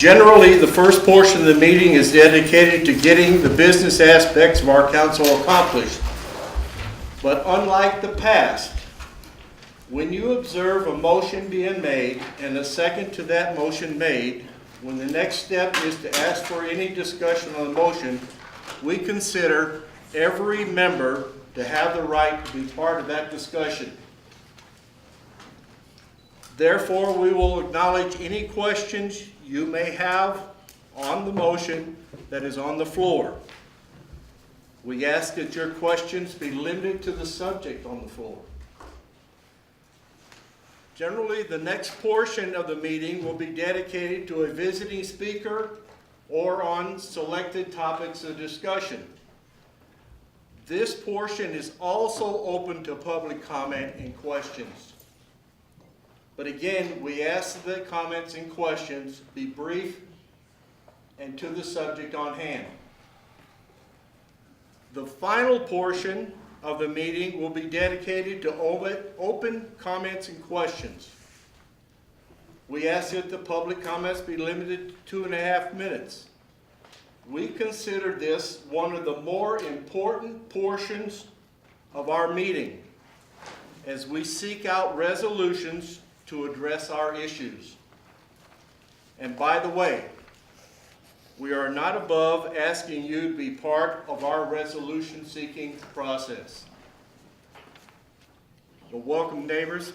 Generally, the first portion of the meeting is dedicated to getting the business aspects of our council accomplished. But unlike the past, when you observe a motion being made and a second to that motion made, when the next step is to ask for any discussion on the motion, we consider every member to have the right to be part of that discussion. Therefore, we will acknowledge any questions you may have on the motion that is on the floor. We ask that your questions be limited to the subject on the floor. Generally, the next portion of the meeting will be dedicated to a visiting speaker or on selected topics of discussion. This portion is also open to public comment and questions. But again, we ask that the comments and questions be brief and to the subject on hand. The final portion of the meeting will be dedicated to open comments and questions. We ask that the public comments be limited to 2.5 minutes. We consider this one of the more important portions of our meeting as we seek out resolutions to address our issues. And by the way, we are not above asking you to be part of our resolution seeking process. So welcome, neighbors.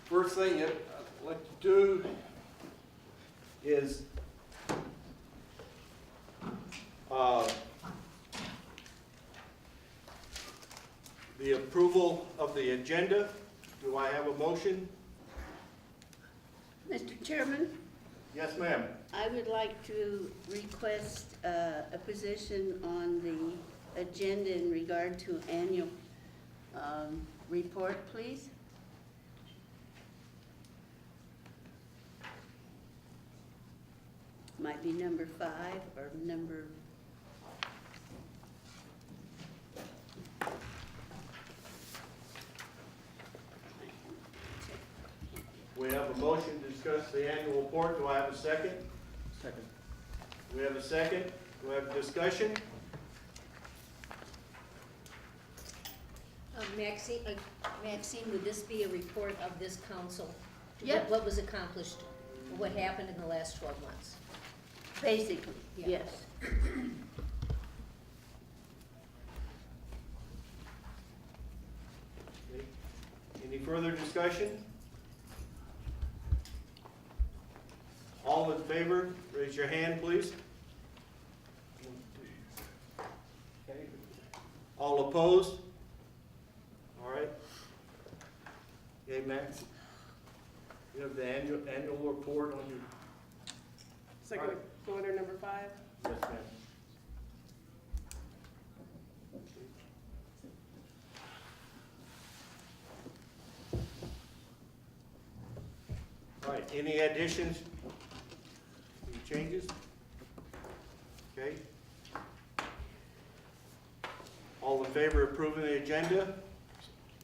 First thing I'd like to do is the approval of the agenda. Do I have a motion? Mr. Chairman, Yes, ma'am. I would like to request a position on the agenda in regard to annual report, please. Might be number 5 or number... We have a motion to discuss the annual report. Do I have a second? Second. We have a second. Do I have a discussion? Maxine, would this be a report of this council? Yes. What was accomplished, what happened in the last 12 months? Basically, Yeah. yes. Okay. Any further discussion? All in favor, raise your hand, please. Okay. All opposed? All right. Okay, Max. You have the annual report on your... Second, Alright. go under number 5. Yes, ma'am. All right, any additions? Any changes? Okay. All in favor of approving the agenda?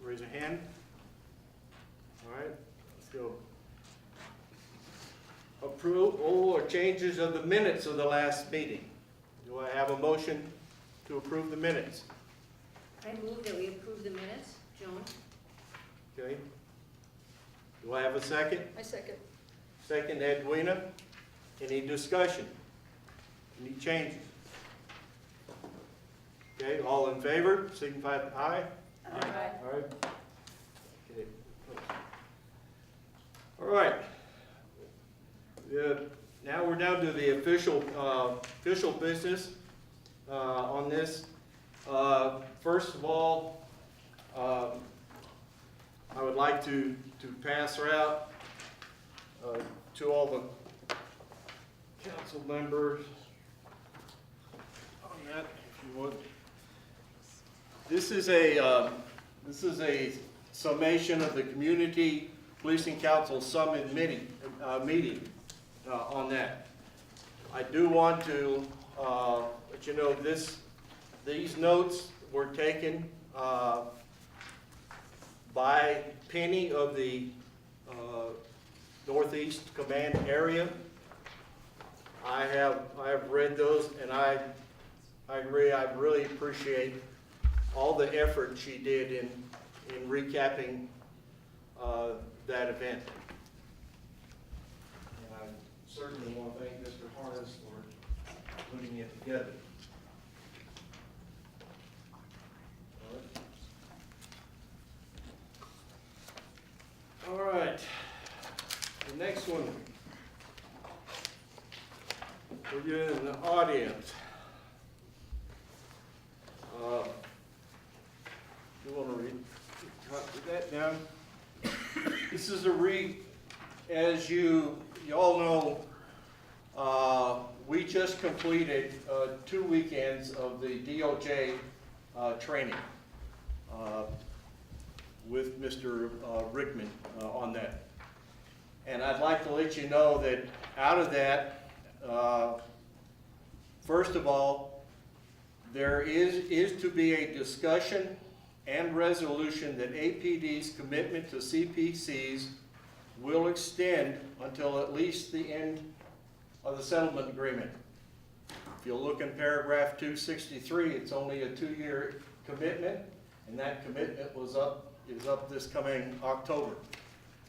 Raise a hand. All right, let's go. Approval or changes of the minutes of the last meeting. Do I have a motion to approve the minutes? I move that we approve the minutes. Joan? Okay. Do I have a second? I second. Second, Edwina. Any discussion? Any changes? Okay, all in favor, signify with aye. Aye. All right. Okay. All right. Now we're down to the official business on this. First of all, I would like to pass out to all the council members on that, if you would. This is a summation of the Community Policing Council Summit meeting on that. I do want to let you know these notes were taken by Penny of the Northeast Command area. I have read those, and I agree, I really appreciate all the effort she did in recapping that event. And I certainly want to thank Mr. Harness for putting it together. All right, the next one, we're getting the audience. You want to read that down? This is as you all know, we just completed 2 weekends of the DOJ training with Mr. Rickman on that. And I'd like to let you know that out of that, first of all, there is to be a discussion and resolution that APD's commitment to CPCs will extend until at least the end of the settlement agreement. If you look in paragraph 263, it's only a 2-year commitment, and that commitment is up this coming October.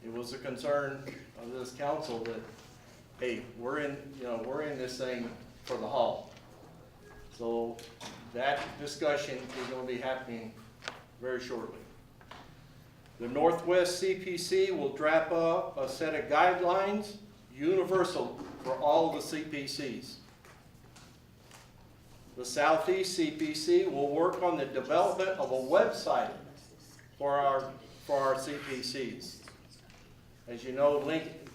It was a concern of this council that, hey, we're in this thing for the haul. So that discussion is going to be happening very shortly. The Northwest CPC will draft up a set of guidelines universal for all the CPCs. The Southeast CPC will work on the development of a website for our CPCs. As you know,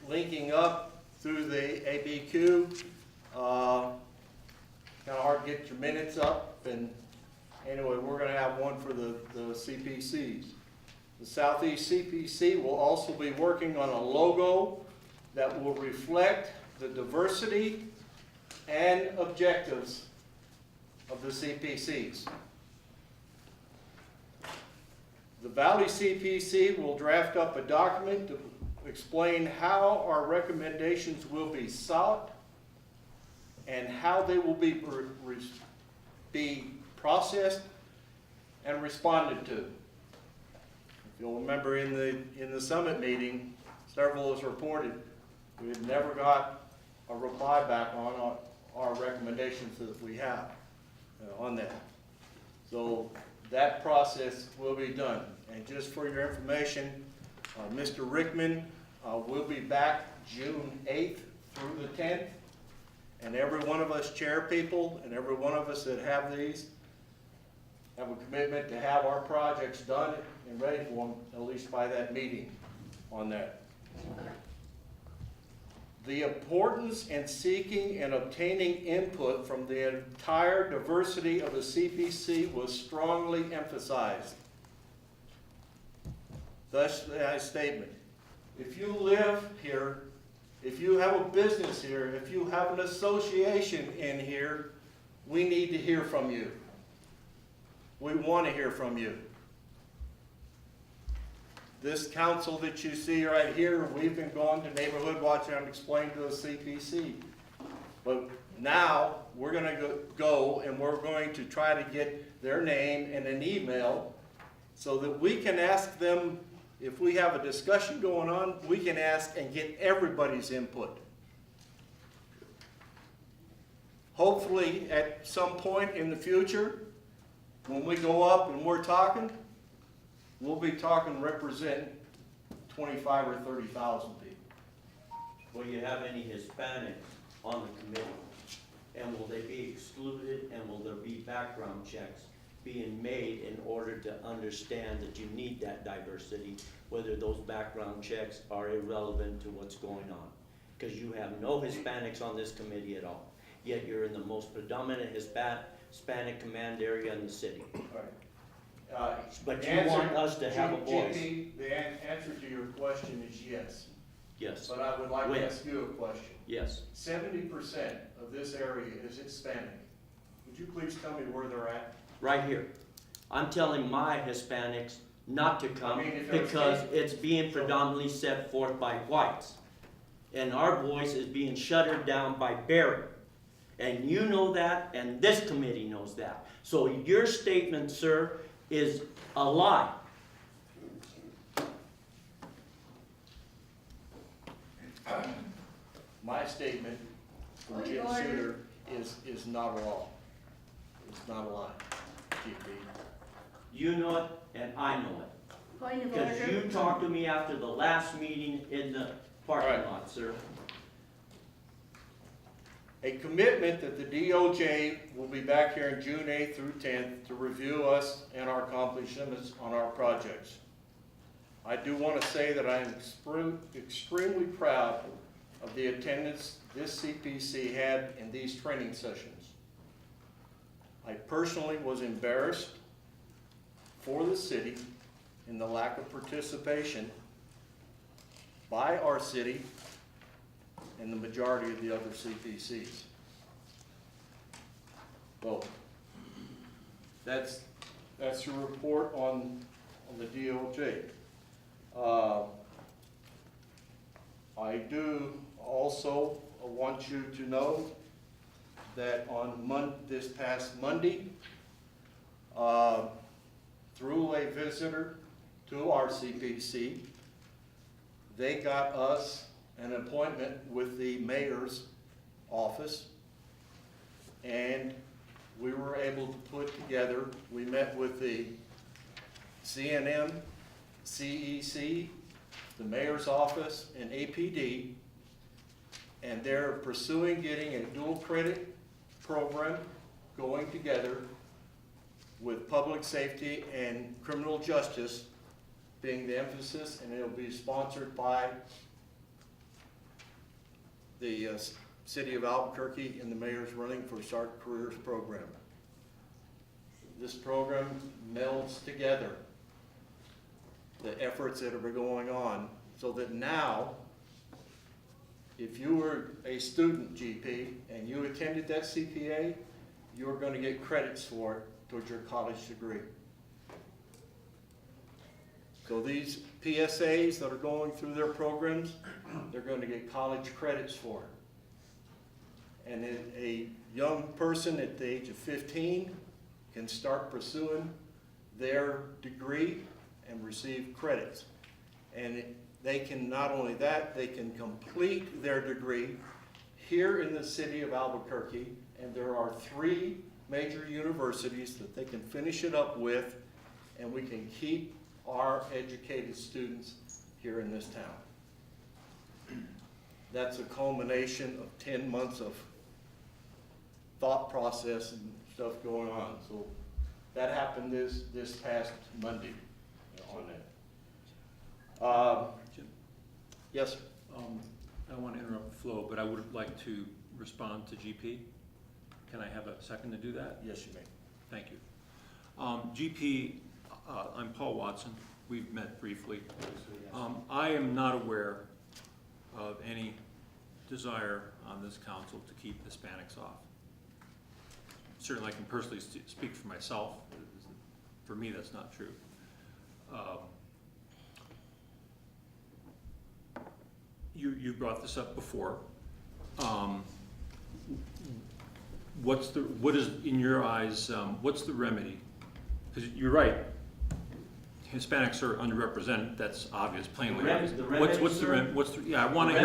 linking up through the ABQ, kind of hard to get your minutes up, and anyway, we're going to have one for the CPCs. The Southeast CPC will also be working on a logo that will reflect the diversity and objectives of the CPCs. The Valley CPC will draft up a document to explain how our recommendations will be sought and how they will be processed and responded to. If you'll remember in the summit meeting, several of us reported we had never got a reply back on our recommendations that we have on that. So that process will be done. And just for your information, Mr. Rickman will be back June 8th through the 10th. And every one of us chair people and every one of us that have these have a commitment to have our projects done and ready for them, at least by that meeting on that. The importance in seeking and obtaining input from the entire diversity of the CPC was strongly emphasized. Thus, the statement, if you live here, if you have a business here, if you have an association in here, we need to hear from you. We want to hear from you. This council that you see right here, we've been going to Neighborhood Watch and explain to the CPC. But now we're going to go and we're going to try to get their name and an email so that we can ask them, if we have a discussion going on, we can ask and get everybody's input. Hopefully at some point in the future, when we go up and we're talking, we'll be talking represent 25 or 30,000 people. Will you have any Hispanics on the committee? And will they be excluded, and will there be background checks being made in order to understand that you need that diversity, whether those background checks are irrelevant to what's going on? Because you have no Hispanics on this committee at all, yet you're in the most predominant Hispanic command area in the city. All right. But you want us to have a voice. Jimmy, the answer to your question is yes. Yes, But I would like When? to ask you a question. yes. 70% of this area is Hispanic. Would you please tell me where they're at? Right here. I'm telling my Hispanics not to come I mean, if there's because case- it's being predominantly set forth by whites. And our voice is being shuttered down by Barry. And you know that, and this committee knows that. So your statement, sir, is a lie. My statement from Point Jim of order. Suter is not a law. It's not a lie, GP. You know it, and I know it. Point of Because order. you talked to me after the last meeting in the parking Right. lot, sir. A commitment that the DOJ will be back here on June 8th through 10th to review us and our accomplishments on our projects. I do want to say that I am extremely proud of the attendance this CPC had in these training sessions. I personally was embarrassed for the city in the lack of participation by our city and the majority of the other CPCs. So, that's your report on the DOJ. I do also want you to know that on this past Monday, through a visitor to our CPC, they got us an appointment with the mayor's office, and we were able to put together, we met with the CNM, CEC, the mayor's office, and APD, and they're pursuing getting a dual credit program going together with public safety and criminal justice being the emphasis, and it'll be sponsored by the city of Albuquerque and the mayor's running for Start Careers program. This program melds together the efforts that are going on so that now, if you were a student, GP, and you attended that CPA, you're going to get credits for it towards your college degree. So these PSAs that are going through their programs, they're going to get college credits for it. And a young person at the age of 15 can start pursuing their degree and receive credits. And they can, not only that, they can complete their degree here in the city of Albuquerque, and there are 3 major universities that they can finish it up with, and we can keep our educated students here in this town. That's a culmination of 10 months of thought process and stuff going on. So that happened this past Monday on that. Jim, Yes, sir. I don't want to interrupt the flow, but I would like to respond to GP. Can I have a second to do that? Yes, you may. Thank you. GP, I'm Paul Watson. We've met briefly. I am not aware of any desire on this council to keep Hispanics off. Certainly I can personally speak for myself. For me, that's not true. You brought this up before. What is, in your eyes, what's the remedy? Because you're right, Hispanics are underrepresented, that's obvious, plainly obvious. The remedy, What's the sir? yeah, I wanna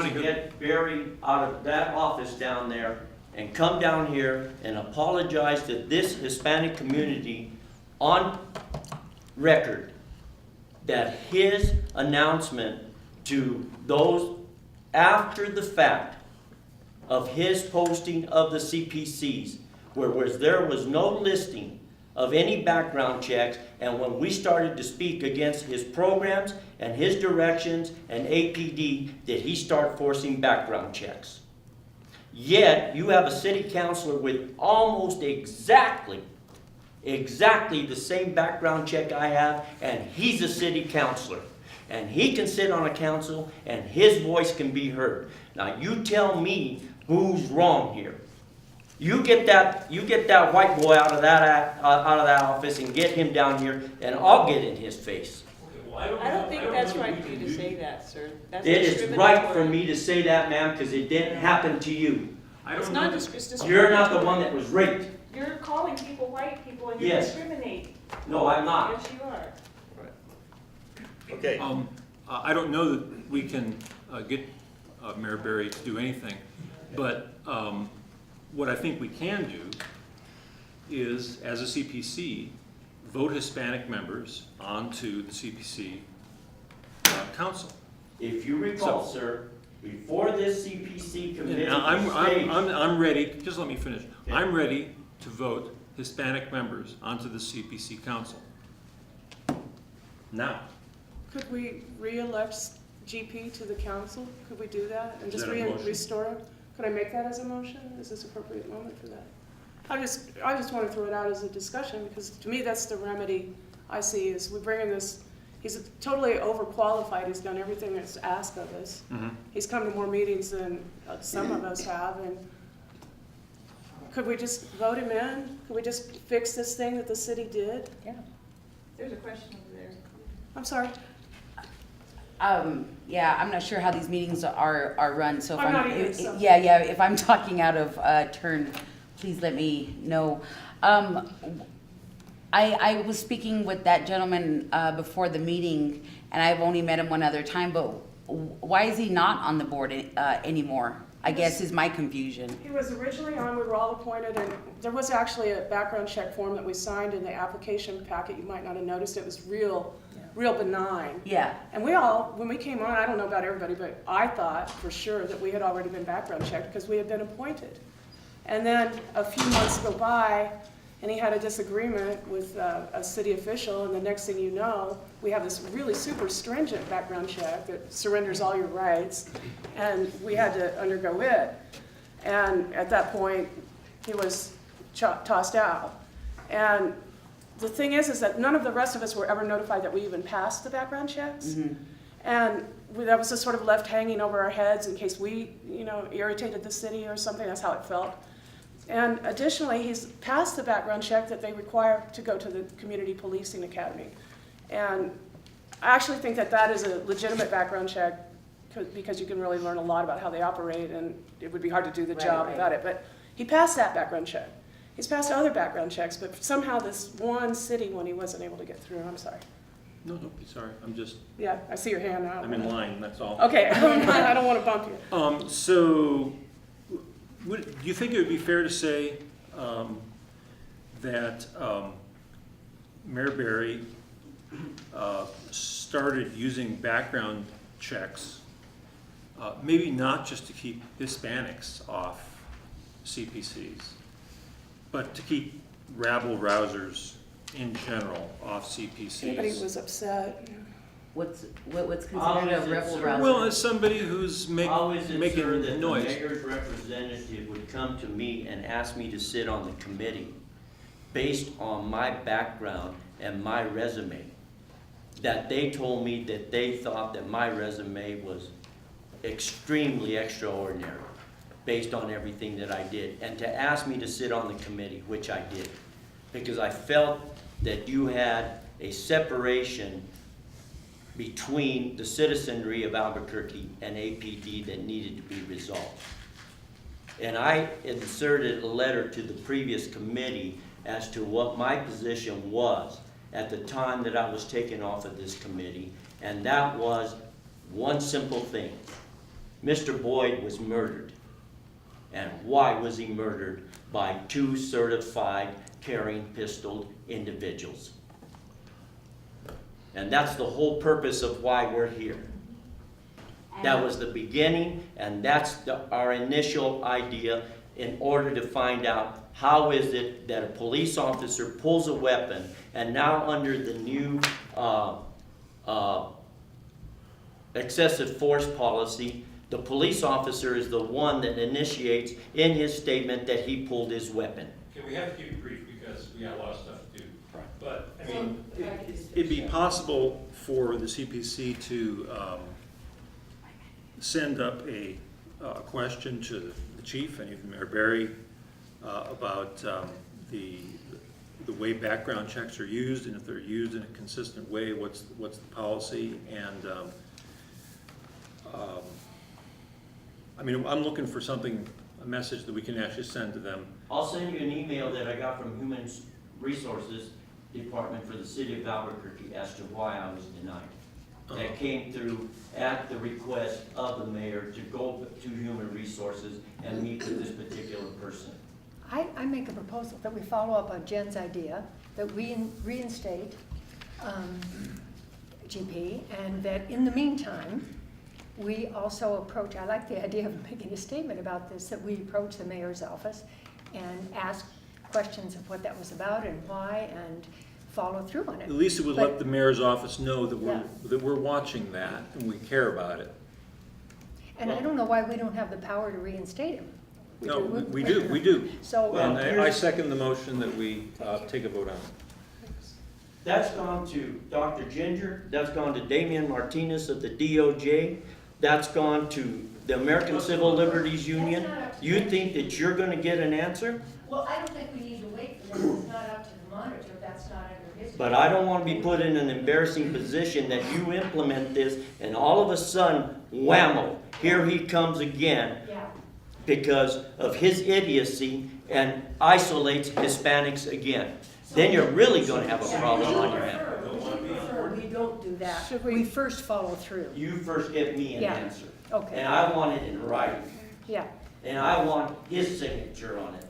hear, Get Barry out of that office down there and come down here and apologize to this Hispanic community on record that his announcement to those after the fact of his posting of the CPCs, where there was no listing of any background checks, and when we started to speak against his programs and his directions and APD, did he start forcing background checks. Yet, you have a city councilor with almost exactly the same background check I have, and he's a city councilor. And he can sit on a council, and his voice can be heard. Now, you tell me who's wrong here. You get that white boy out of that office and get him down here, and I'll get in his face. I don't think that's right for you to say that, sir. That's It is right for discriminatory. me to say that, ma'am, because it didn't happen to you. I It's don't not, know. it's discriminatory. You're not the one that was raped. You're calling people white people and you Yes. discriminate. No, I'm not. Yes, you are. Okay, I don't know that we can get Mayor Berry to do anything, but what I think we can do is, as a CPC, vote Hispanic members onto the CPC council. If you recall, sir, before this CPC committee And was staged, I'm ready, just let me finish. I'm ready to vote Hispanic members onto the CPC council. Now. Could we re-elect GP to the council? Could we do that and Is just that a motion? restore it? Could I make that as a motion? Is this appropriate moment for that? I just want to throw it out as a discussion, because to me, that's the remedy I see, is we bring in this, he's totally overqualified, he's done everything that's asked of us. He's come to more meetings than some of us have, and could we just vote him in? Could we just fix this thing that the city did? Yeah. There's a question over there. I'm sorry. Yeah, I'm not sure how these meetings are run, so if I'm not either, so- yeah, if I'm talking out of turn, please let me know. I was speaking with that gentleman before the meeting, and I've only met him one other time, but why is he not on the board anymore? I guess is my confusion. He was originally on, we were all appointed, and there was actually a background check form that we signed in the application packet. You might not have noticed, it was real benign. Yeah, And we all, when we came on, I don't know about everybody, but I thought for sure that we had already been background checked because we had been appointed. And then a few months go by, and he had a disagreement with a city official, and the next thing you know, we have this really super stringent background check that surrenders all your rights, and we had to undergo it. And at that point, he was tossed out. And the thing is that none of the rest of us were ever notified that we even passed the background checks. And that was just sort of left hanging over our heads in case we, irritated the city or something. That's how it felt. And additionally, he's passed the background check that they require to go to the Community Policing Academy. And I actually think that that is a legitimate background check because you can really learn a lot about how they operate, and it would be hard to do the job without it. But he passed that background check. He's passed other background checks, but somehow this one city one he wasn't able to get through. I'm sorry. No, don't be sorry, Yeah, I see your hand now. I'm in line, that's all. Okay, I don't want to bump you. So, do you think it would be fair to say that Mayor Berry started using background checks, maybe not just to keep Hispanics off CPCs, but to keep rabble-rousers in general off CPCs? Anybody was upset. what's considered How is a it, rebel sir? rouser? Well, as somebody who's how is it, sir, making that the noise. mayor's representative would come to me and ask me to sit on the committee based on my background and my resume? That they told me that they thought that my resume was extremely extraordinary based on everything that I did, and to ask me to sit on the committee, which I did, because I felt that you had a separation between the citizenry of Albuquerque and APD that needed to be resolved. And I inserted a letter to the previous committee as to what my position was at the time that I was taken off of this committee, and that was one simple thing. Mr. Boyd was murdered. And why was he murdered? By two certified carrying pistol individuals. And that's the whole purpose of why we're here. That was the beginning, and that's our initial idea in order to find out how is it that a police officer pulls a weapon, and now under the new excessive force policy, the police officer is the one that initiates in his statement that he pulled his weapon. Okay, we have to keep it brief because we got a lot of stuff to do. But, I mean, it'd be possible for the CPC to send up a question to the chief and even Mayor Berry about the way background checks are used, and if they're used in a consistent way, what's the policy, and I mean, I'm looking for something, a message that we can actually send to them. I'll send you an email that I got from Human Resources Department for the city of Albuquerque as to why I was denied. That came through at the request of the mayor to go to Human Resources and meet with this particular person. I make a proposal that we follow up on Jen's idea, that we reinstate GP, and that in the meantime, we also approach, I like the idea of making a statement about this, that we approach the mayor's office and ask questions of what that was about and why, and follow through on it. At least it would let the mayor's office know that Yeah. we're watching that and we care about it. And I don't know why we don't have the power to reinstate him. No, we do. So, And I second the motion that we take a vote on. That's gone to Dr. Ginger, that's gone to Damian Martinez of the DOJ, that's gone to the American Civil Liberties Union. You think that you're gonna get an answer? well, I don't think we need to wait for that. It's not up to the monitor. That's not under his. But I don't wanna be put in an embarrassing position that you implement this and all of a sudden, whammo, here he comes again Yeah. because of his idiocy and isolates Hispanics again. Then you're really gonna have a problem on your hands. We don't do that. Should We we- first follow through. You first give me an Yeah. answer. Okay. And I want it in writing. Yeah. And I want his signature on it.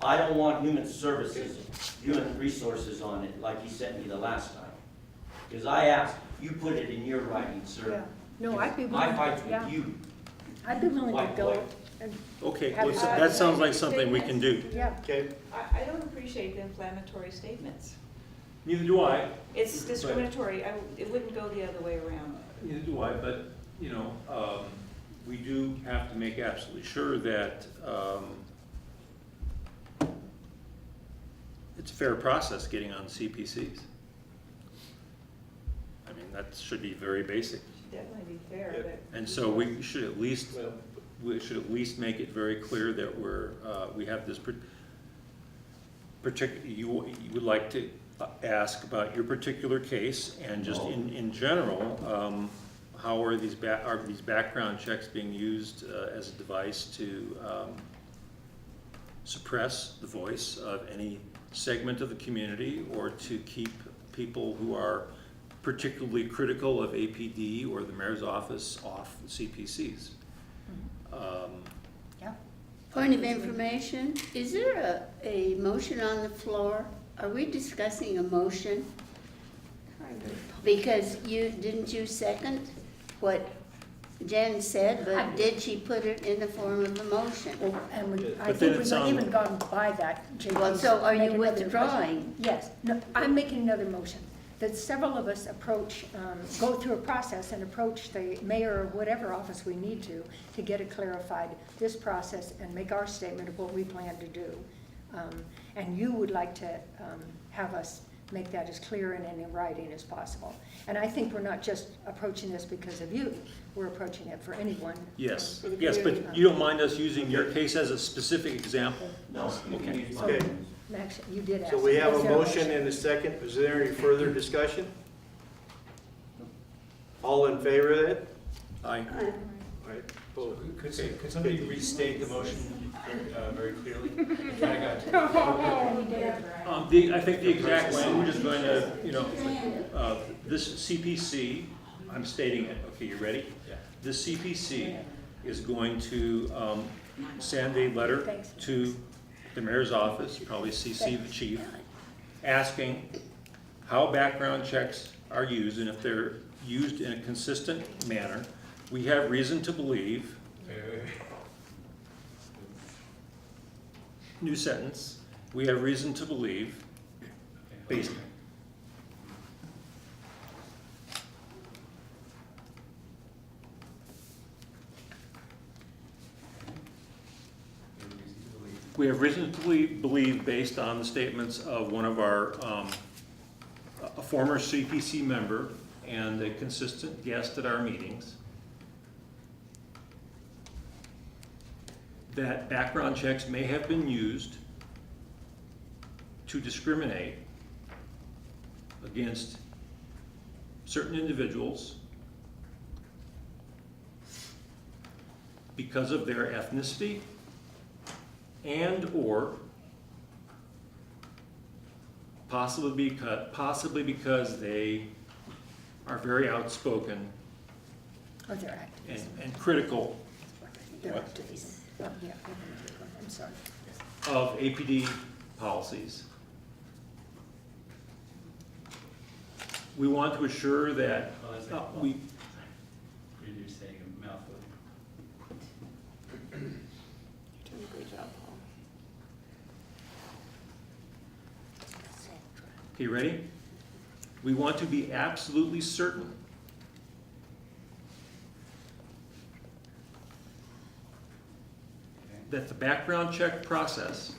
I don't want human resources on it like he sent me the last time. Because I asked, you put it in your writing, Yeah. sir. No, I'd be My willing, fight's yeah. with you. I'd be willing to White go boy. and, Okay, Have- well, that sounds like something we can do. yeah. Okay, I don't appreciate the inflammatory statements. Neither do I. It's discriminatory. It wouldn't go the other way around. Neither do I, but, you know, we do have to make absolutely sure that it's a fair process getting on CPCs. I mean, that should be very basic. Should definitely be fair, Yeah. but. And so we should at least, well, make it very clear that we have this particular, you would like to ask about your particular case, and just in general, how are these background checks being used as a device to suppress the voice of any segment of the community, or to keep people who are particularly critical of APD or the mayor's office off CPCs? Yeah. Point of information, is there a motion on the floor? Are we discussing a motion? Because didn't you second what Jen said, but did she put it in the form of a motion? Well, and I But then think it we've sounds- even gone by that, JP. Well, so are you Make another withdrawing? motion. Yes, no, I'm making another motion, that several of us approach, go through a process and approach the mayor or whatever office we need to get it clarified, this process, and make our statement of what we plan to do. And you would like to have us make that as clear and in writing as possible. And I think we're not just approaching this because of you, we're approaching it for anyone. Yes, For the yes, community. but you don't mind us using your case as a specific example? No, you can Okay. use So, mine. Max, you did ask. so we have Is a there motion and a second. Is there any further discussion? All in favor of it? Aye. All right, opposed? Could somebody restate the motion very clearly? I think the exact language is going to, this CPC, I'm stating it, okay, you ready? Yeah. This CPC is going to send a letter to the mayor's office, probably CC the chief, asking how background checks are used, and if they're used in a consistent manner. We have reason to believe, new sentence, we have reason to believe, based, we have reason to believe based on the statements of one of our, a former CPC member and a consistent guest at our meetings, that background checks may have been used to discriminate against certain individuals because of their ethnicity and/or possibly because they are very outspoken Oh, they're activists. and critical They're activists. Oh, yeah, I'm sorry. of APD policies. We want to assure that we, You're saying a mouthful. You're doing a great job, Paul. okay, ready? We want to be absolutely certain that the background check process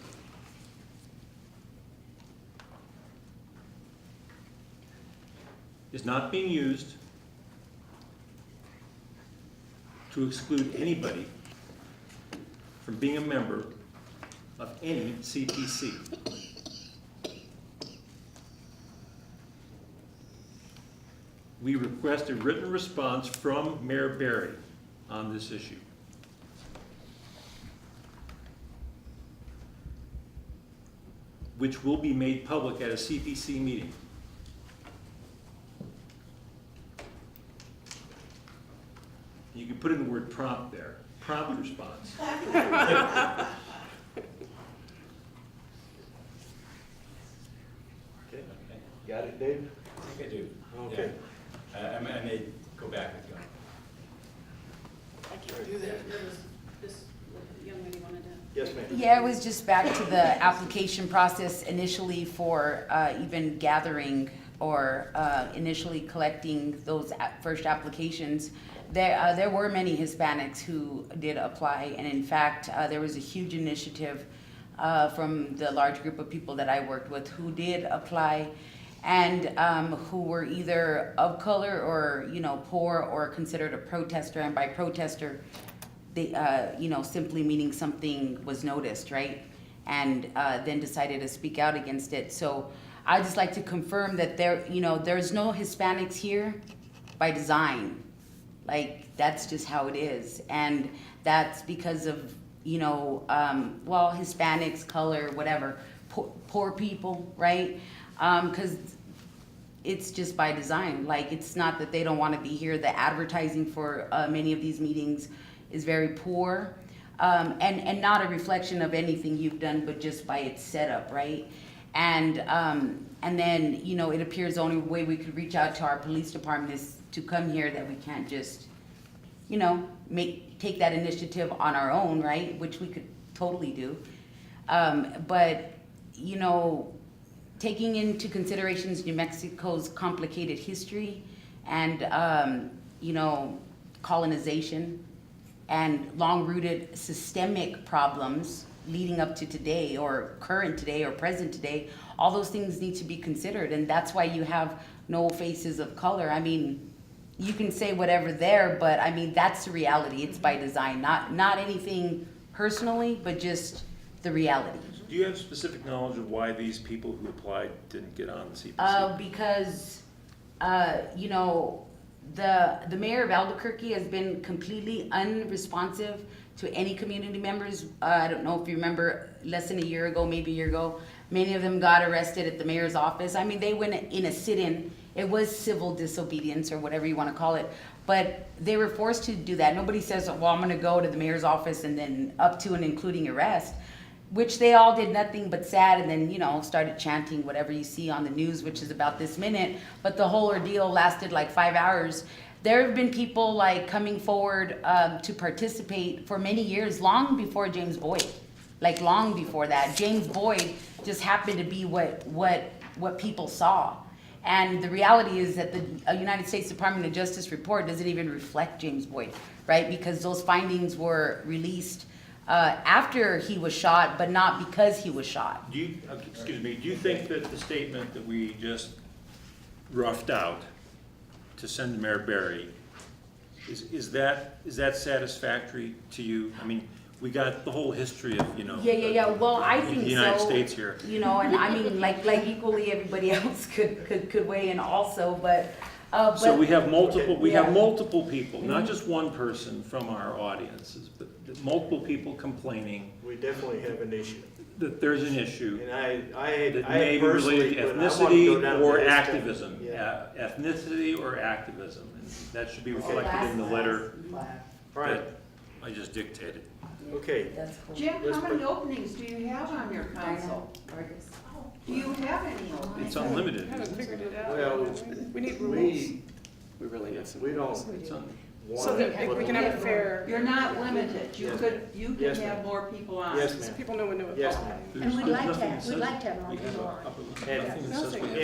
is not being used to exclude anybody from being a member of any CPC. We request a written response from Mayor Barry on this issue. Which will be made public at a CPC meeting. You can put in the word prompt there, prompt response. Okay, got it, Dave? I think I do. Okay. Yeah. I may go back with you. I can't do that. This young lady wanted to. Yes, ma'am. Yeah, it was just back to the application process initially for even gathering or initially collecting those first applications. There were many Hispanics who did apply, and in fact, there was a huge initiative from the large group of people that I worked with who did apply, and who were either of color or poor or considered a protester. And by protester, they simply meaning something was noticed, right? And then decided to speak out against it. So I just like to confirm that there's no Hispanics here by design. Like, that's just how it is. And that's because of, Hispanics, color, whatever, poor people, right? Because it's just by design. Like, it's not that they don't want to be here. The advertising for many of these meetings is very poor, and not a reflection of anything you've done, but just by its setup, right? And then, it appears the only way we could reach out to our police department is to come here, that we can't just, take that initiative on our own, right? Which we could totally do. But, taking into considerations New Mexico's complicated history and, colonization and long-rooted systemic problems leading up to today or current today or present today, all those things need to be considered. And that's why you have no faces of color. I mean, you can say whatever there, but I mean, that's the reality. It's by design, not anything personally, but just the reality. Do you have specific knowledge of why these people who applied didn't get on the CPC? Because, the mayor of Albuquerque has been completely unresponsive to any community members. I don't know if you remember, less than a year ago, maybe a year ago, many of them got arrested at the mayor's office. I mean, they went in a sit-in. It was civil disobedience or whatever you want to call it, but they were forced to do that. Nobody says, well, I'm going to go to the mayor's office and then up to and including arrest, which they all did nothing but sat and then, started chanting whatever you see on the news, which is about this minute. But the whole ordeal lasted like 5 hours. There have been people like coming forward to participate for many years, long before James Boyd, like long before that. James Boyd just happened to be what people saw. And the reality is that the United States Department of Justice report doesn't even reflect James Boyd, right? Because those findings were released after he was shot, but not because he was shot. Do you think that the statement that we just roughed out to send to Mayor Barry, is that satisfactory to you? I mean, we got the whole history of, you know. Yeah, well, I think so. The United States here. You know, and I mean, like equally everybody else could weigh in also, but. So we have Yeah. multiple people, not just one person from our audiences, but multiple people complaining We definitely have an issue. that there's an issue And I that may be personally, related to but I want to go down ethnicity or this path. activism. Yeah. Ethnicity or activism, and that should be Okay. reflected in the letter Right, that I just dictated. okay. That's cool. Jim, Let's how many openings do you have on your council? Do you have any openings? It's unlimited. We haven't figured it out. Well, We need rules. We, We really need some we rules. don't It's un- want. So that we can have a fair, You're not limited, you Yes, could, you can Yes, have ma'am. more people on. Yes, so ma'am. people know when to apply. Yes, ma'am. And we'd there's like to nothing have, that we'd says like to have more we have people a on. upper limit. And Nothing that says we have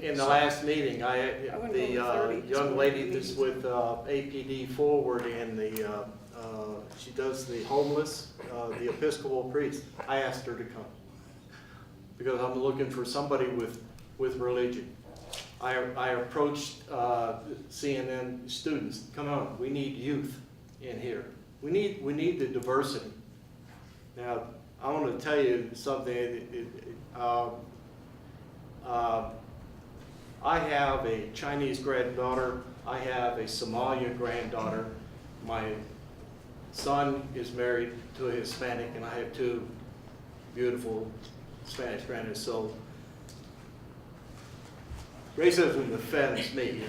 in a- the last meeting, wouldn't the go with 30, just young go lady with that's these. with APD Forward and she does the homeless, the Episcopal priest, I asked her to come. Because I'm looking for somebody with religion. I approached CNN students, come on, we need youth in here. We need the diversity. Now, I want to tell you something. I have a Chinese granddaughter. I have a Somalia granddaughter. My son is married to a Hispanic, and I have two beautiful Spanish granddaughters. So racism offends me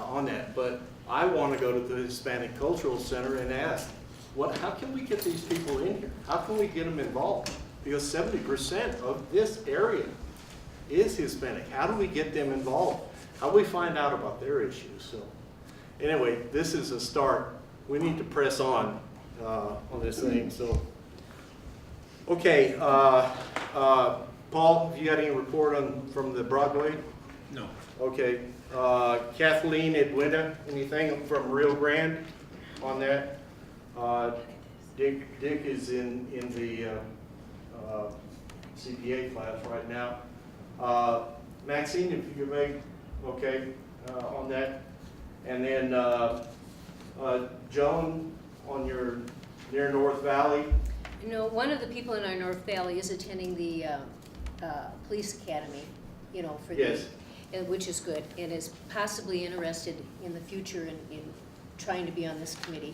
on that, but I want to go to the Hispanic Cultural Center and ask, how can we get these people in here? How can we get them involved? Because 70% of this area is Hispanic. How do we get them involved? How do we find out about their issues? So anyway, this is a start. We need to press on this thing. So, okay, Paul, have you got any report from the Broadway? No. Okay, Kathleen Edwina, anything from Rio Grande on that? Dick is in the CPA class right now. Maxine, if you could make, okay, on that. And then Joan, on your near North Valley. You know, one of the people in our North Valley is attending the police academy, you know, for the. Yes. Which is good, and is possibly interested in the future in trying to be on this committee.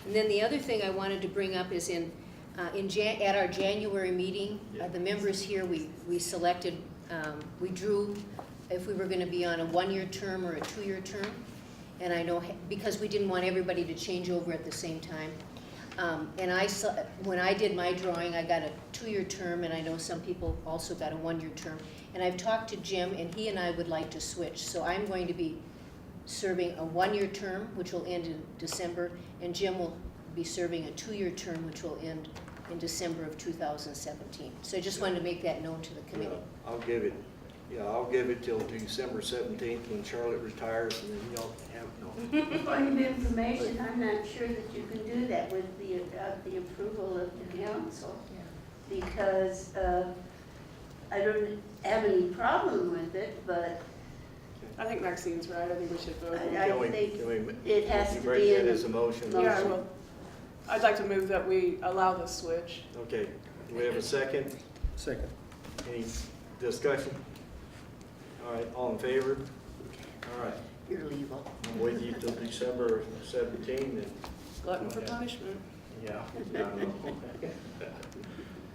And then the other thing I wanted to bring up is at our January meeting, the members here, we selected, we drew if we were going to be on a 1-year term or a 2-year term. And I know, because we didn't want everybody to change over at the same time. And when I did my drawing, I got a 2-year term, and I know some people also got a 1-year term. And I've talked to Jim, and he and I would like to switch. So I'm going to be serving a 1-year term, which will end in December, and Jim will be serving a 2-year term, which will end in December of 2017. So I just wanted to make that known to the committee. I'll give it till December 17th when Charlotte retires, and then y'all have no. Point of information, I'm not sure that you can do that with the approval of the council, because I don't have any problem with it, but I think Maxine's right. I think we should vote. I Can we- think can we- it has can you to break be that in as a the motion? Yeah, I will. I'd like to move that we allow the switch. Okay, do we have a second? Second. Any discussion? All right, all in favor? All right, You're legal. I'm with you till December 17th, and, Glutton for punishment. yeah.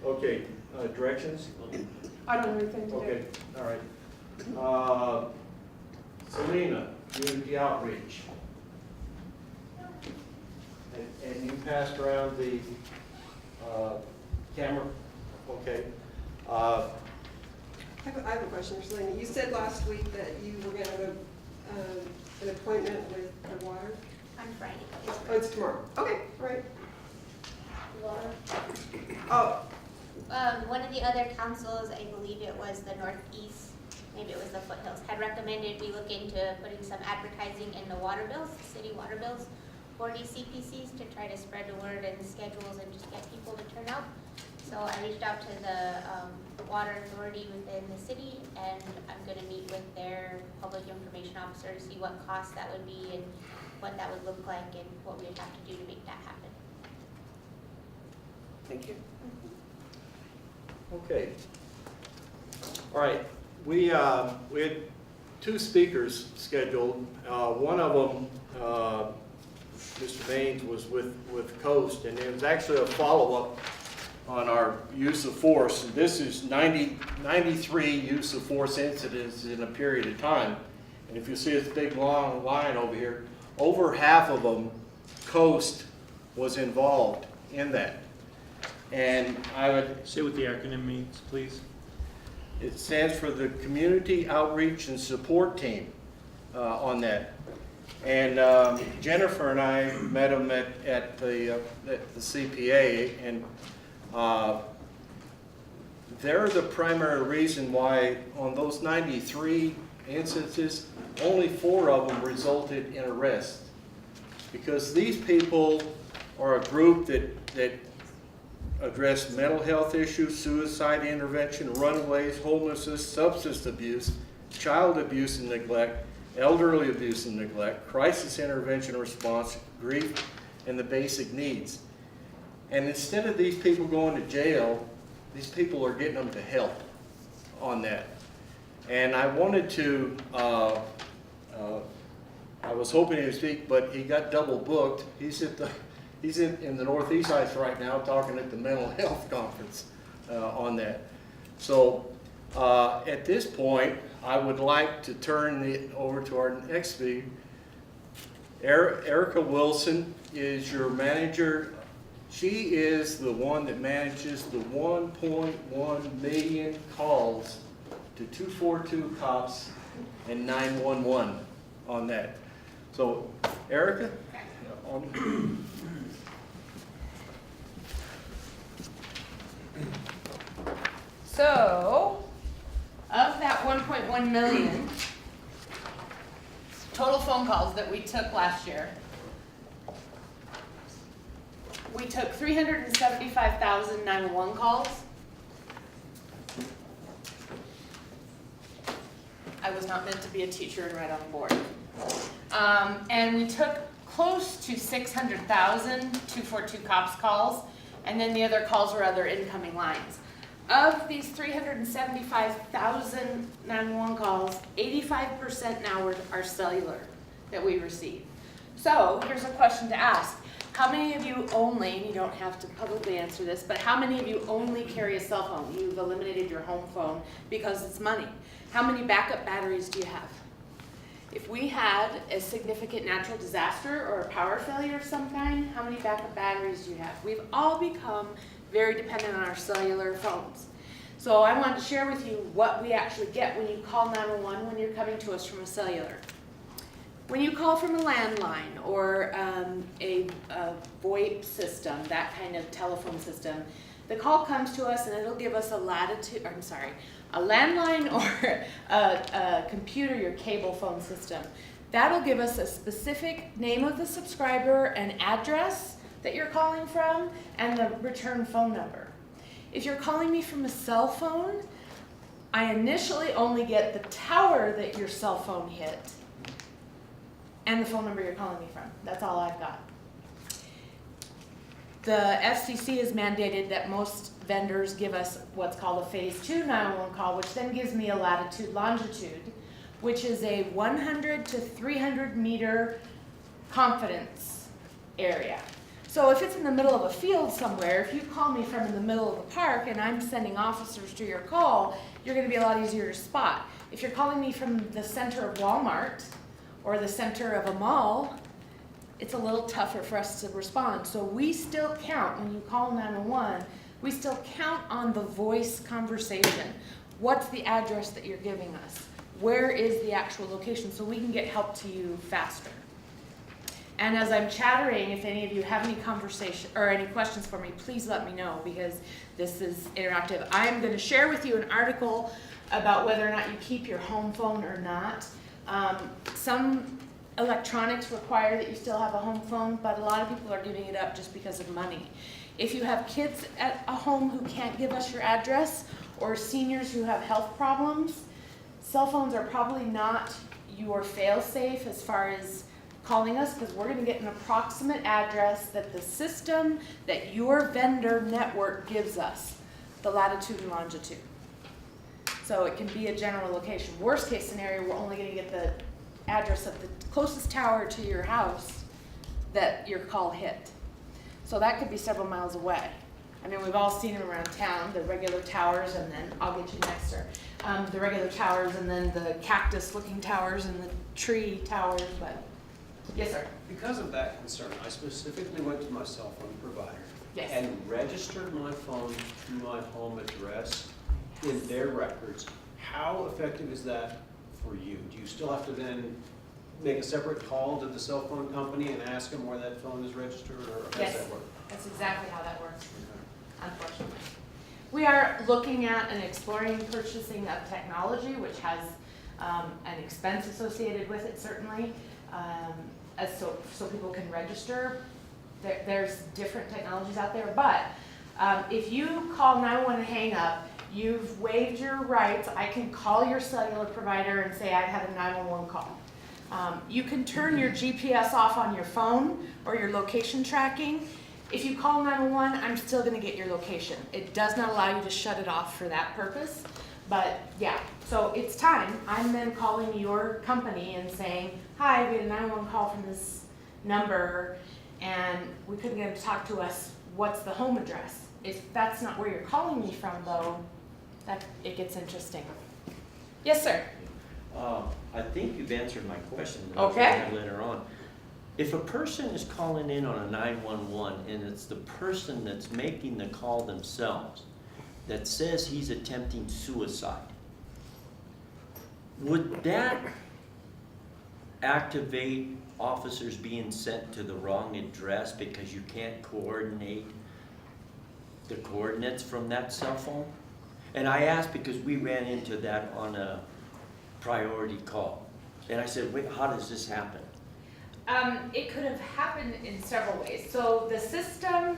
Okay, directions? I don't have anything to do. Okay, all right. Selena, community outreach. And you passed around the camera? Okay. I have a question for Selena. You said last week that you were going to have an appointment with the water? On Friday. Oh, it's tomorrow. Okay, all right. Water. Oh, One of the other councils, I believe it was the Northeast, maybe it was the Foothills, had recommended we look into putting some advertising in the water bills, city water bills, for these CPCs to try to spread the word and schedules and just get people to turn out. So I reached out to the water authority within the city, and I'm going to meet with their public information officer to see what cost that would be and what that would look like and what we would have to do to make that happen. Thank you. Okay. All right, we had two speakers scheduled. One of them, Mr. Baines, was with Coast, and it was actually a follow-up on our use of force. And this is 93 use of force incidents in a period of time. And if you see this big long line over here, over half of them, Coast was involved in that. And I would Say what the acronym means, please. It stands for the Community Outreach and Support Team on that. And Jennifer and I met them at the CPA, and they're the primary reason why on those 93 instances, only 4 of them resulted in arrest. Because these people are a group that address mental health issues, suicide intervention, runaways, homelessness, substance abuse, child abuse and neglect, elderly abuse and neglect, crisis intervention response, grief, and the basic needs. And instead of these people going to jail, these people are getting them to help on that. And I wanted to, I was hoping he would speak, but he got double booked. He's in the Northeast right now talking at the mental health conference on that. So at this point, I would like to turn it over to our next speaker. Erica Wilson is your manager. She is the one that manages the 1.1 million calls to 242 cops and 911 on that. So Erica, on. So, of that 1.1 million total phone calls that we took last year, we took 375,000 911 calls. I was not meant to be a teacher and write on the board. And we took close to 600,000 242 cops calls, and then the other calls were other incoming lines. Of these 375,000 911 calls, 85% now are cellular that we receive. So here's a question to ask. How many of you only, and you don't have to publicly answer this, but how many of you only carry a cell phone? You've eliminated your home phone because it's money. How many backup batteries do you have? If we had a significant natural disaster or a power failure of some kind, how many backup batteries do you have? We've all become very dependent on our cellular phones. So I wanted to share with you what we actually get when you call 911 when you're coming to us from a cellular. When you call from a landline or a VoIP system, that kind of telephone system, the call comes to us and it'll give us a landline or a computer, your cable phone system. That'll give us a specific name of the subscriber and address that you're calling from and the return phone number. If you're calling me from a cell phone, I initially only get the tower that your cell phone hit and the phone number you're calling me from. That's all I've got. The FCC has mandated that most vendors give us what's called a phase 2 911 call, which then gives me a latitude longitude, which is a 100 to 300 meter confidence area. So if it's in the middle of a field somewhere, if you call me from in the middle of the park and I'm sending officers to your call, you're going to be a lot easier to spot. If you're calling me from the center of Walmart or the center of a mall, it's a little tougher for us to respond. So we still count, when you call 911, we still count on the voice conversation. What's the address that you're giving us? Where is the actual location so we can get help to you faster? And as I'm chattering, if any of you have any conversation or any questions for me, please let me know because this is interactive. I'm going to share with you an article about whether or not you keep your home phone or not. Some electronics require that you still have a home phone, but a lot of people are giving it up just because of money. If you have kids at a home who can't give us your address or seniors who have health problems, cell phones are probably not your fail-safe as far as calling us because we're gonna get an approximate address that the system that your vendor network gives us, the latitude and longitude. So it can be a general location. Worst case scenario, we're only gonna get the address of the closest tower to your house that your call hit. So that could be several miles away. I mean, we've all seen them around town, the regular towers, and then, I'll get you next, sir. The regular towers, and then the cactus-looking towers, and the tree towers, but, yes, sir. Because of that concern, I specifically went to my cell phone provider Yes. and registered my phone to my home address in their records. How effective is that for you? Do you still have to then make a separate call to the cell phone company and ask them where that phone is registered, or how does Yes. that work? That's exactly how that works, unfortunately. We are looking at and exploring purchasing of technology, which has an expense associated with it, certainly, so people can register. There's different technologies out there, but if you call 911 and hang up, you've waived your rights. I can call your cellular provider and say I've had a 911 call. You can turn your GPS off on your phone or your location tracking. If you call 911, I'm still going to get your location. It does not allow you to shut it off for that purpose. But yeah, so it's time. I'm then calling your company and saying, hi, we had a 911 call from this number and we couldn't get them to talk to us. What's the home address? If that's not where you're calling me from, though, it gets interesting. Yes, sir. I think you've answered my question that I was Okay. gonna have later on. If a person is calling in on a 911 and it's the person that's making the call themselves that says he's attempting suicide, would that activate officers being sent to the wrong address because you can't coordinate the coordinates from that cell phone? And I asked because we ran into that on a priority call. And I said, wait, how does this happen? It could have happened in several ways. So the system,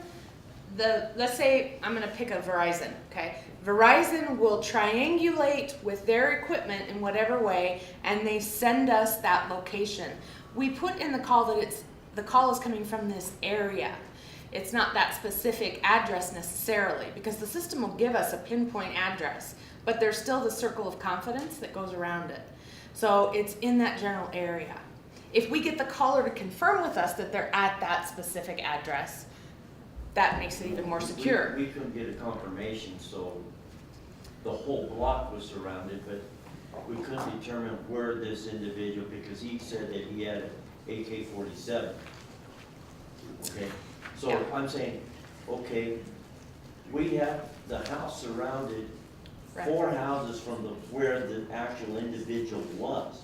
let's say I'm going to pick a Verizon, okay? Verizon will triangulate with their equipment in whatever way, and they send us that location. We put in the call that the call is coming from this area. It's not that specific address necessarily, because the system will give us a pinpoint address, but there's still the circle of confidence that goes around it. So it's in that general area. If we get the caller to confirm with us that they're at that specific address, that makes it even more secure. We couldn't get a confirmation, so the whole block was surrounded, but we couldn't determine where this individual, because he said that he had an AK-47. Okay, so Yeah. I'm saying, okay, we have the house surrounded, Right. 4 houses from where the actual individual was.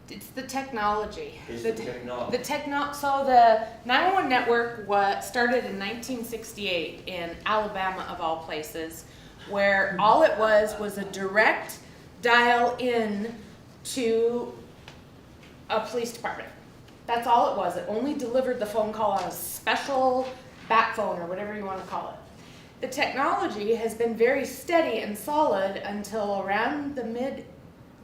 It's the technology. It's the technology. So the 911 network started in 1968 in Alabama, of all places, where all it was a direct dial in to a police department. That's all it was. It only delivered the phone call on a special bat phone or whatever you want to call it. The technology has been very steady and solid until around the mid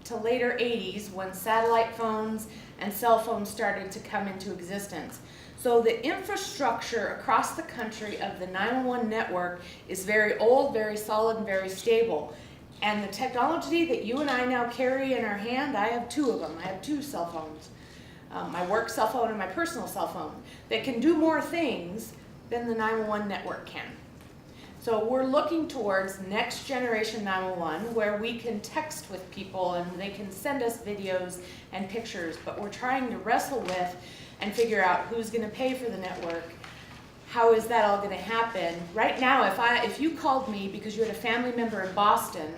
to later 80s when satellite phones and cell phones started to come into existence. So the infrastructure across the country of the 911 network is very old, very solid, and very stable. And the technology that you and I now carry in our hand, I have 2 of them. I have 2 cell phones. My work cell phone and my personal cell phone that can do more things than the 911 network can. So we're looking towards next generation 911 where we can text with people and they can send us videos and pictures, but we're trying to wrestle with and figure out who's going to pay for the network. How is that all going to happen? Right now, if you called me because you had a family member in Boston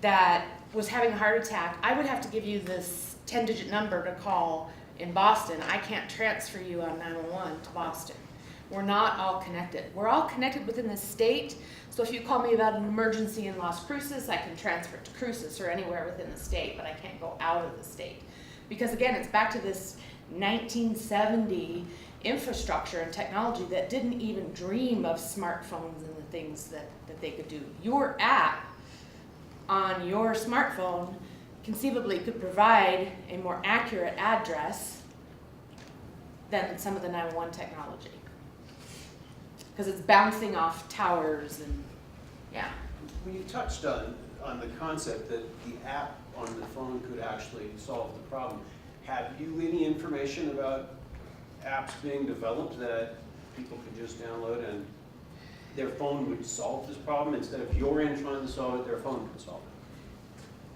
that was having a heart attack, I would have to give you this 10-digit number to call in Boston. I can't transfer you on 911 to Boston. We're not all connected. We're all connected within the state. So if you call me about an emergency in Las Cruces, I can transfer it to Cruces or anywhere within the state, but I can't go out of the state. Because again, it's back to this 1970 infrastructure and technology that didn't even dream of smartphones and the things that they could do. Your app on your smartphone conceivably could provide a more accurate address than some of the 911 technology. Because it's bouncing off towers and, yeah. Well, you touched on the concept that the app on the phone could actually solve the problem. Have you any information about apps being developed that people could just download and their phone would solve this problem? Instead of your end trying to solve it, their phone could solve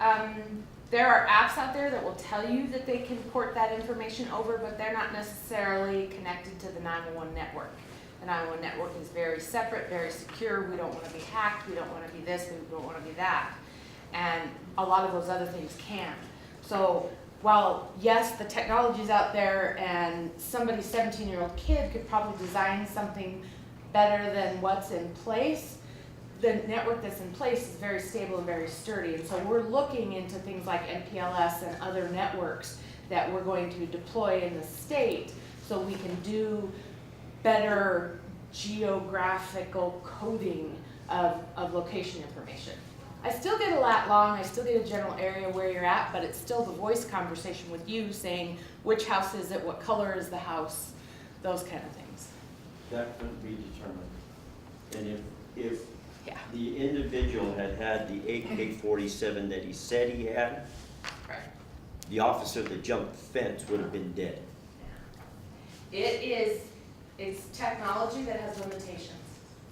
it? There are apps out there that will tell you that they can port that information over, but they're not necessarily connected to the 911 network. The 911 network is very separate, very secure. We don't want to be hacked. We don't want to be this. We don't want to be that. And a lot of those other things can. So while, yes, the technology's out there and somebody's 17-year-old kid could probably design something better than what's in place, the network that's in place is very stable and very sturdy. And so we're looking into things like NPLS and other networks that we're going to deploy in the state so we can do better geographical coding of location information. I still get a lat long, I still get a general area where you're at, but it's still the voice conversation with you saying which house is it, what color is the house, those kind of things. That couldn't be determined. And if Yeah. the individual had the AK-47 that he said he had, Right. the officer that jumped the fence would have been dead. It's technology that has limitations,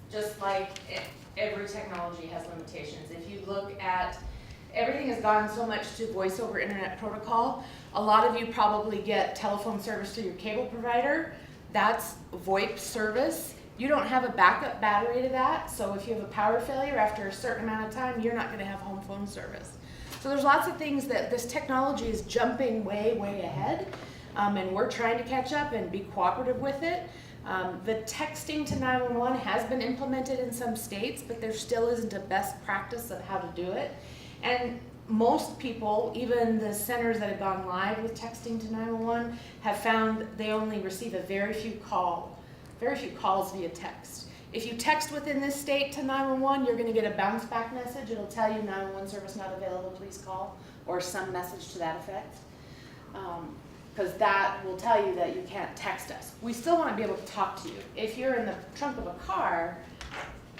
just like every technology has limitations. If you look at, everything has gone so much to voice over internet protocol. A lot of you probably get telephone service through your cable provider. That's VoIP service. You don't have a backup battery to that, so if you have a power failure after a certain amount of time, you're not gonna have home phone service. So there's lots of things that this technology is jumping way, way ahead, and we're trying to catch up and be cooperative with it. The texting to 911 has been implemented in some states, but there still isn't a best practice of how to do it. And most people, even the centers that have gone live with texting to 911, have found they only receive a very few calls via text. If you text within this state to 911, you're gonna get a bounce back message. It'll tell you 911 service not available, please call, or some message to that effect. Because that will tell you that you can't text us. We still want to be able to talk to you. If you're in the trunk of a car,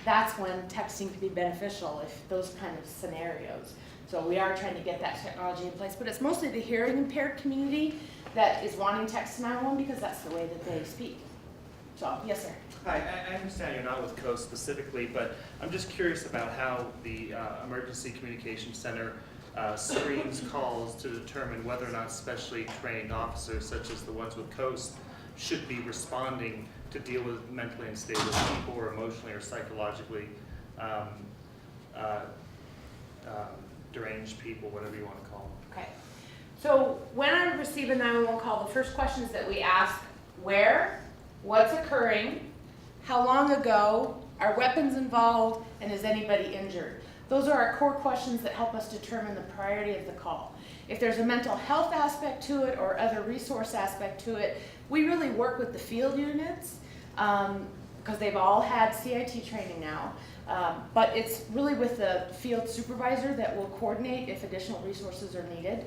that's when texting can be beneficial, if those kind of scenarios. So we are trying to get that technology in place, but it's mostly the hearing impaired community that is wanting text to 911 because that's the way that they speak. So, yes, sir. Hi, I understand you're not with COAST specifically, but I'm just curious about how the Emergency Communication Center screens calls to determine whether or not specially trained officers, such as the ones with COAST, should be responding to deal with mentally unstable people or emotionally or psychologically deranged people, whatever you want to call them. Okay. So when I receive a 911 call, the first questions that we ask, where, what's occurring, how long ago, are weapons involved, and is anybody injured? Those are our core questions that help us determine the priority of the call. If there's a mental health aspect to it or other resource aspect to it, we really work with the field units because they've all had CIT training now. But it's really with the field supervisor that will coordinate if additional resources are needed.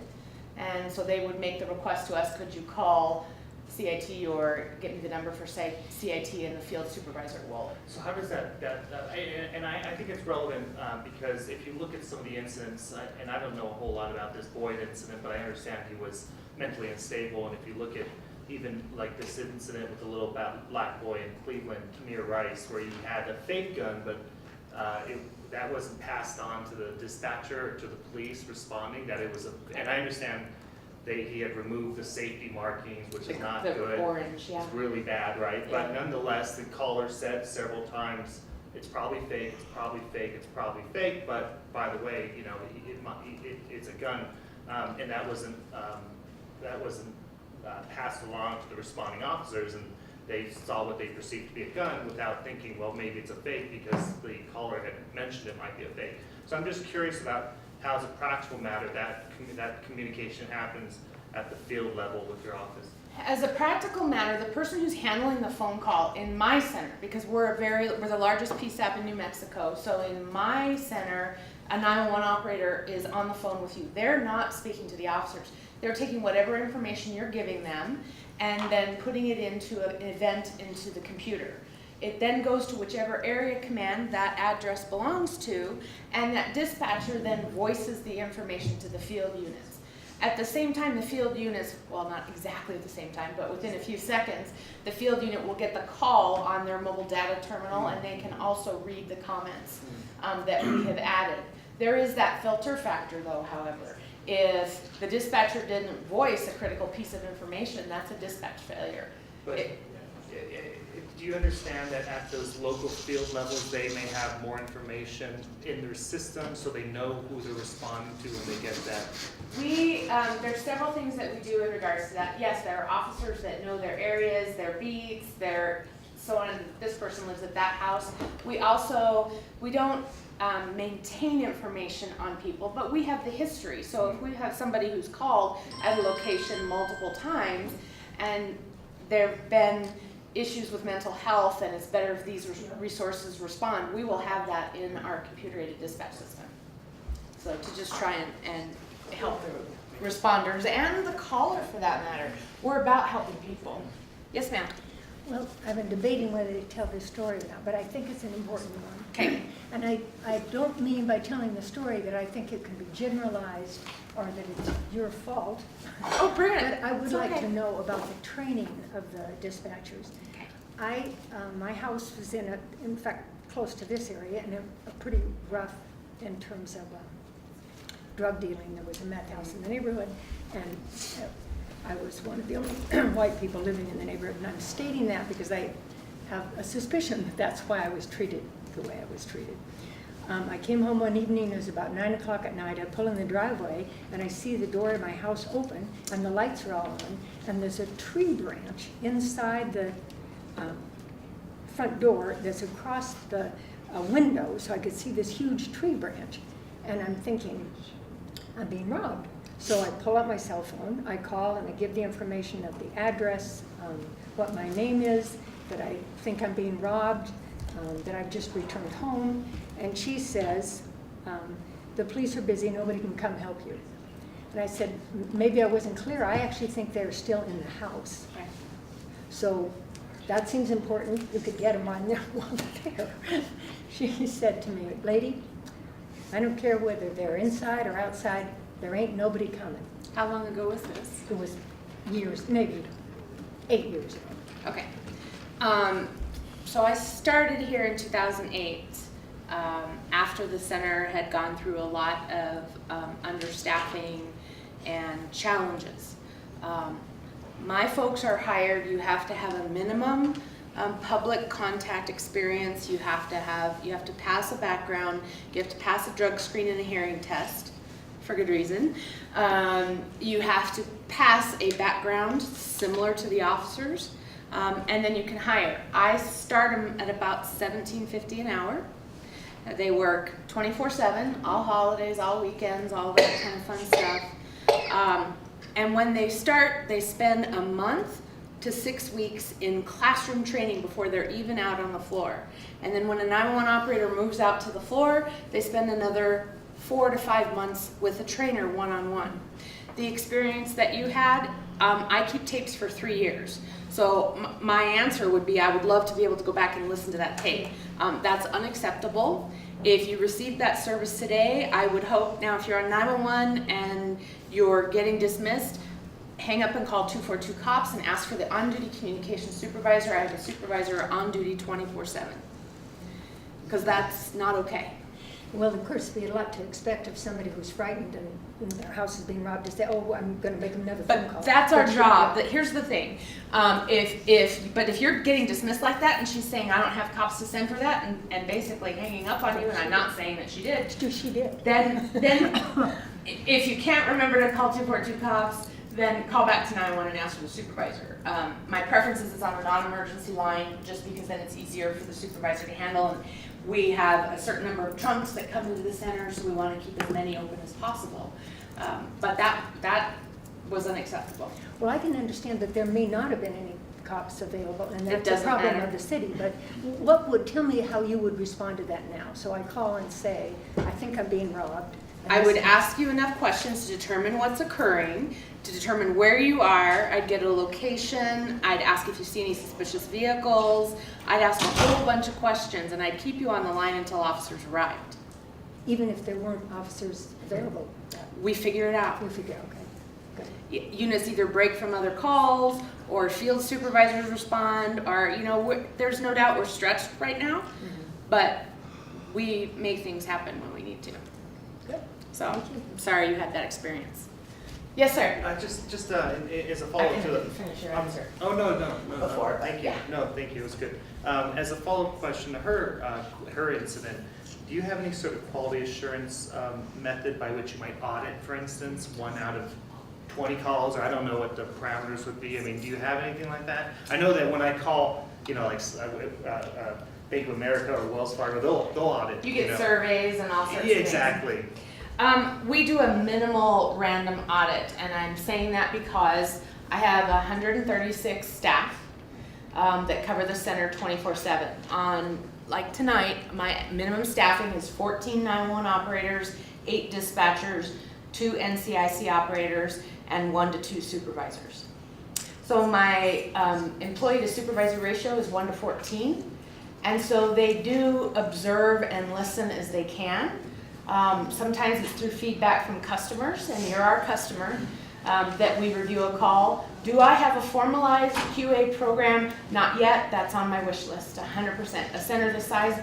And so they would make the request to us, could you call CIT or get me the number for, say, CIT, and the field supervisor will. So how does that I think it's relevant because if you look at some of the incidents, and I don't know a whole lot about this Boyd incident, but I understand he was mentally unstable, and if you look at even like this incident with the little black boy in Cleveland, Tamir Rice, where he had a fake gun, but that wasn't passed on to the dispatcher or to the police responding, that it was and I understand he had removed the safety markings, which is not good. Orange, yeah. It's really bad, right? Yeah. But nonetheless, the caller said several times, it's probably fake, it's probably fake, it's probably fake, but by the way, you know, it's a gun. And that wasn't passed along to the responding officers, and they saw what they perceived to be a gun without thinking, well, maybe it's a fake because the caller had mentioned it might be a fake. So I'm just curious about how, as a practical matter, that communication happens at the field level with your office. As a practical matter, the person who's handling the phone call in my center, because we're the largest PSAP in New Mexico, so in my center, a 911 operator is on the phone with you. They're not speaking to the officers. They're taking whatever information you're giving them and then putting it into an event into the computer. It then goes to whichever area command that address belongs to, and that dispatcher then voices the information to the field units. At the same time, the field units, well, not exactly at the same time, but within a few seconds, the field unit will get the call on their mobile data terminal, and they can also read the comments that we have added. There is that filter factor though, however. If the dispatcher didn't voice a critical piece of information, that's a dispatch failure. But do you understand that at those local field levels, they may have more information in their system, so they know who they're responding to when they get that? There's several things that we do in regards to that. Yes, there are officers that know their areas, their beats, their so on. This person lives at that house. We don't maintain information on people, but we have the history. So if we have somebody who's called at a location multiple times, and there have been issues with mental health, and it's better if these resources respond, we will have that in our computer-aided dispatch system. So to just try and help the responders and the caller for that matter. We're about helping people. Yes, ma'am. Well, I've been debating whether to tell this story or not, but I think it's an important one. Okay. And I don't mean by telling the story that I think it can be generalized or that it's your fault. Oh, bring it. But I would It's like okay. to know about the training of the dispatchers. Okay. My house was in fact, close to this area, and a pretty rough in terms of drug dealing. There was a meth house in the neighborhood, and I was one of the only white people living in the neighborhood, and I'm stating that because I have a suspicion that that's why I was treated the way I was treated. I came home one evening, it was about 9 o'clock at night. I pull in the driveway, and I see the door of my house open, and the lights are all on, and there's a tree branch inside the front door that's across the window, so I could see this huge tree branch. And I'm thinking, I'm being robbed. So I pull out my cell phone, I call, and I give the information of the address, what my name is, that I think I'm being robbed, that I've just returned home. And she says, the police are busy, nobody can come help you. And I said, maybe I wasn't clear. I actually think they're still in the house. Right. So that seems important. You could get them on there while they're there. She said to me, lady, I don't care whether they're inside or outside, there ain't nobody coming. How long ago was this? It was years, maybe 8 years ago. Okay. So I started here in 2008 after the center had gone through a lot of understaffing and challenges. My folks are hired. You have to have a minimum public contact experience. You have to pass a background. You have to pass a drug screen and a hearing test for good reason. You have to pass a background similar to the officers. And then you can hire. I start them at about $17.50 an hour. They work 24/7, all holidays, all weekends, all that kind of fun stuff. And when they start, they spend a month to 6 weeks in classroom training before they're even out on the floor. And then when a 911 operator moves out to the floor, they spend another 4 to 5 months with a trainer one-on-one. The experience that you had, I keep tapes for 3 years. So my answer would be I would love to be able to go back and listen to that tape. That's unacceptable. If you received that service today, I would hope, now if you're on 911 and you're getting dismissed, hang up and call 242 cops and ask for the on-duty communications supervisor. I have a supervisor on duty 24/7. Because that's not okay. Well, of course, it'd be a lot to expect of somebody who's frightened and their house is being robbed to say, oh, I'm going to make another phone call. But that's our job. But here's the thing. If you're getting dismissed like that and she's saying, I don't have cops to send for that, and basically hanging up on you, and I'm not saying that she did. She did. Then if you can't remember to call 242 cops, then call back to 911 and ask for the supervisor. My preference is it's on a non-emergency line, just because then it's easier for the supervisor to handle. And we have a certain number of trunks that come into the center, so we want to keep as many open as possible. But that was unacceptable. Well, I can understand that there may not have been any cops available, and It that's a doesn't problem matter. of the city. But what would, tell me how you would respond to that now. So I call and say, I think I'm being robbed. I would ask you enough questions to determine what's occurring, to determine where you are. I'd get a location. I'd ask if you see any suspicious vehicles. I'd ask a whole bunch of questions, and I'd keep you on the line until officers arrived. Even if there weren't officers available, We figure it out. we figure, okay, good. Units either break from other calls, or field supervisors respond, or, you know, there's no doubt we're stretched right now, but we make things happen when we need to. Good. So, Thank you. sorry you had that experience. Yes, sir. Just as a follow-up to the. Finish your Um, answer. Oh, no. Before, Thank you. yeah. No, thank you, it was good. As a follow-up question to her incident, do you have any sort of quality assurance method by which you might audit, for instance, 1 out of 20 calls, or I don't know what the parameters would be? I mean, do you have anything like that? I know that when I call, you know, like Bank of America or Wells Fargo, they'll audit. You get know. surveys and all sorts of Yeah, things. exactly. We do a minimal random audit, and I'm saying that because I have 136 staff that cover the center 24/7. On, like tonight, my minimum staffing is 14 911 operators, 8 dispatchers, 2 NCIC operators, and 1 to 2 supervisors. So my employee to supervisor ratio is 1 to 14, and so they do observe and listen as they can. Sometimes it's through feedback from customers, and you're our customer, that we review a call. Do I have a formalized QA program? Not yet. That's on my wish list, 100%. A center this size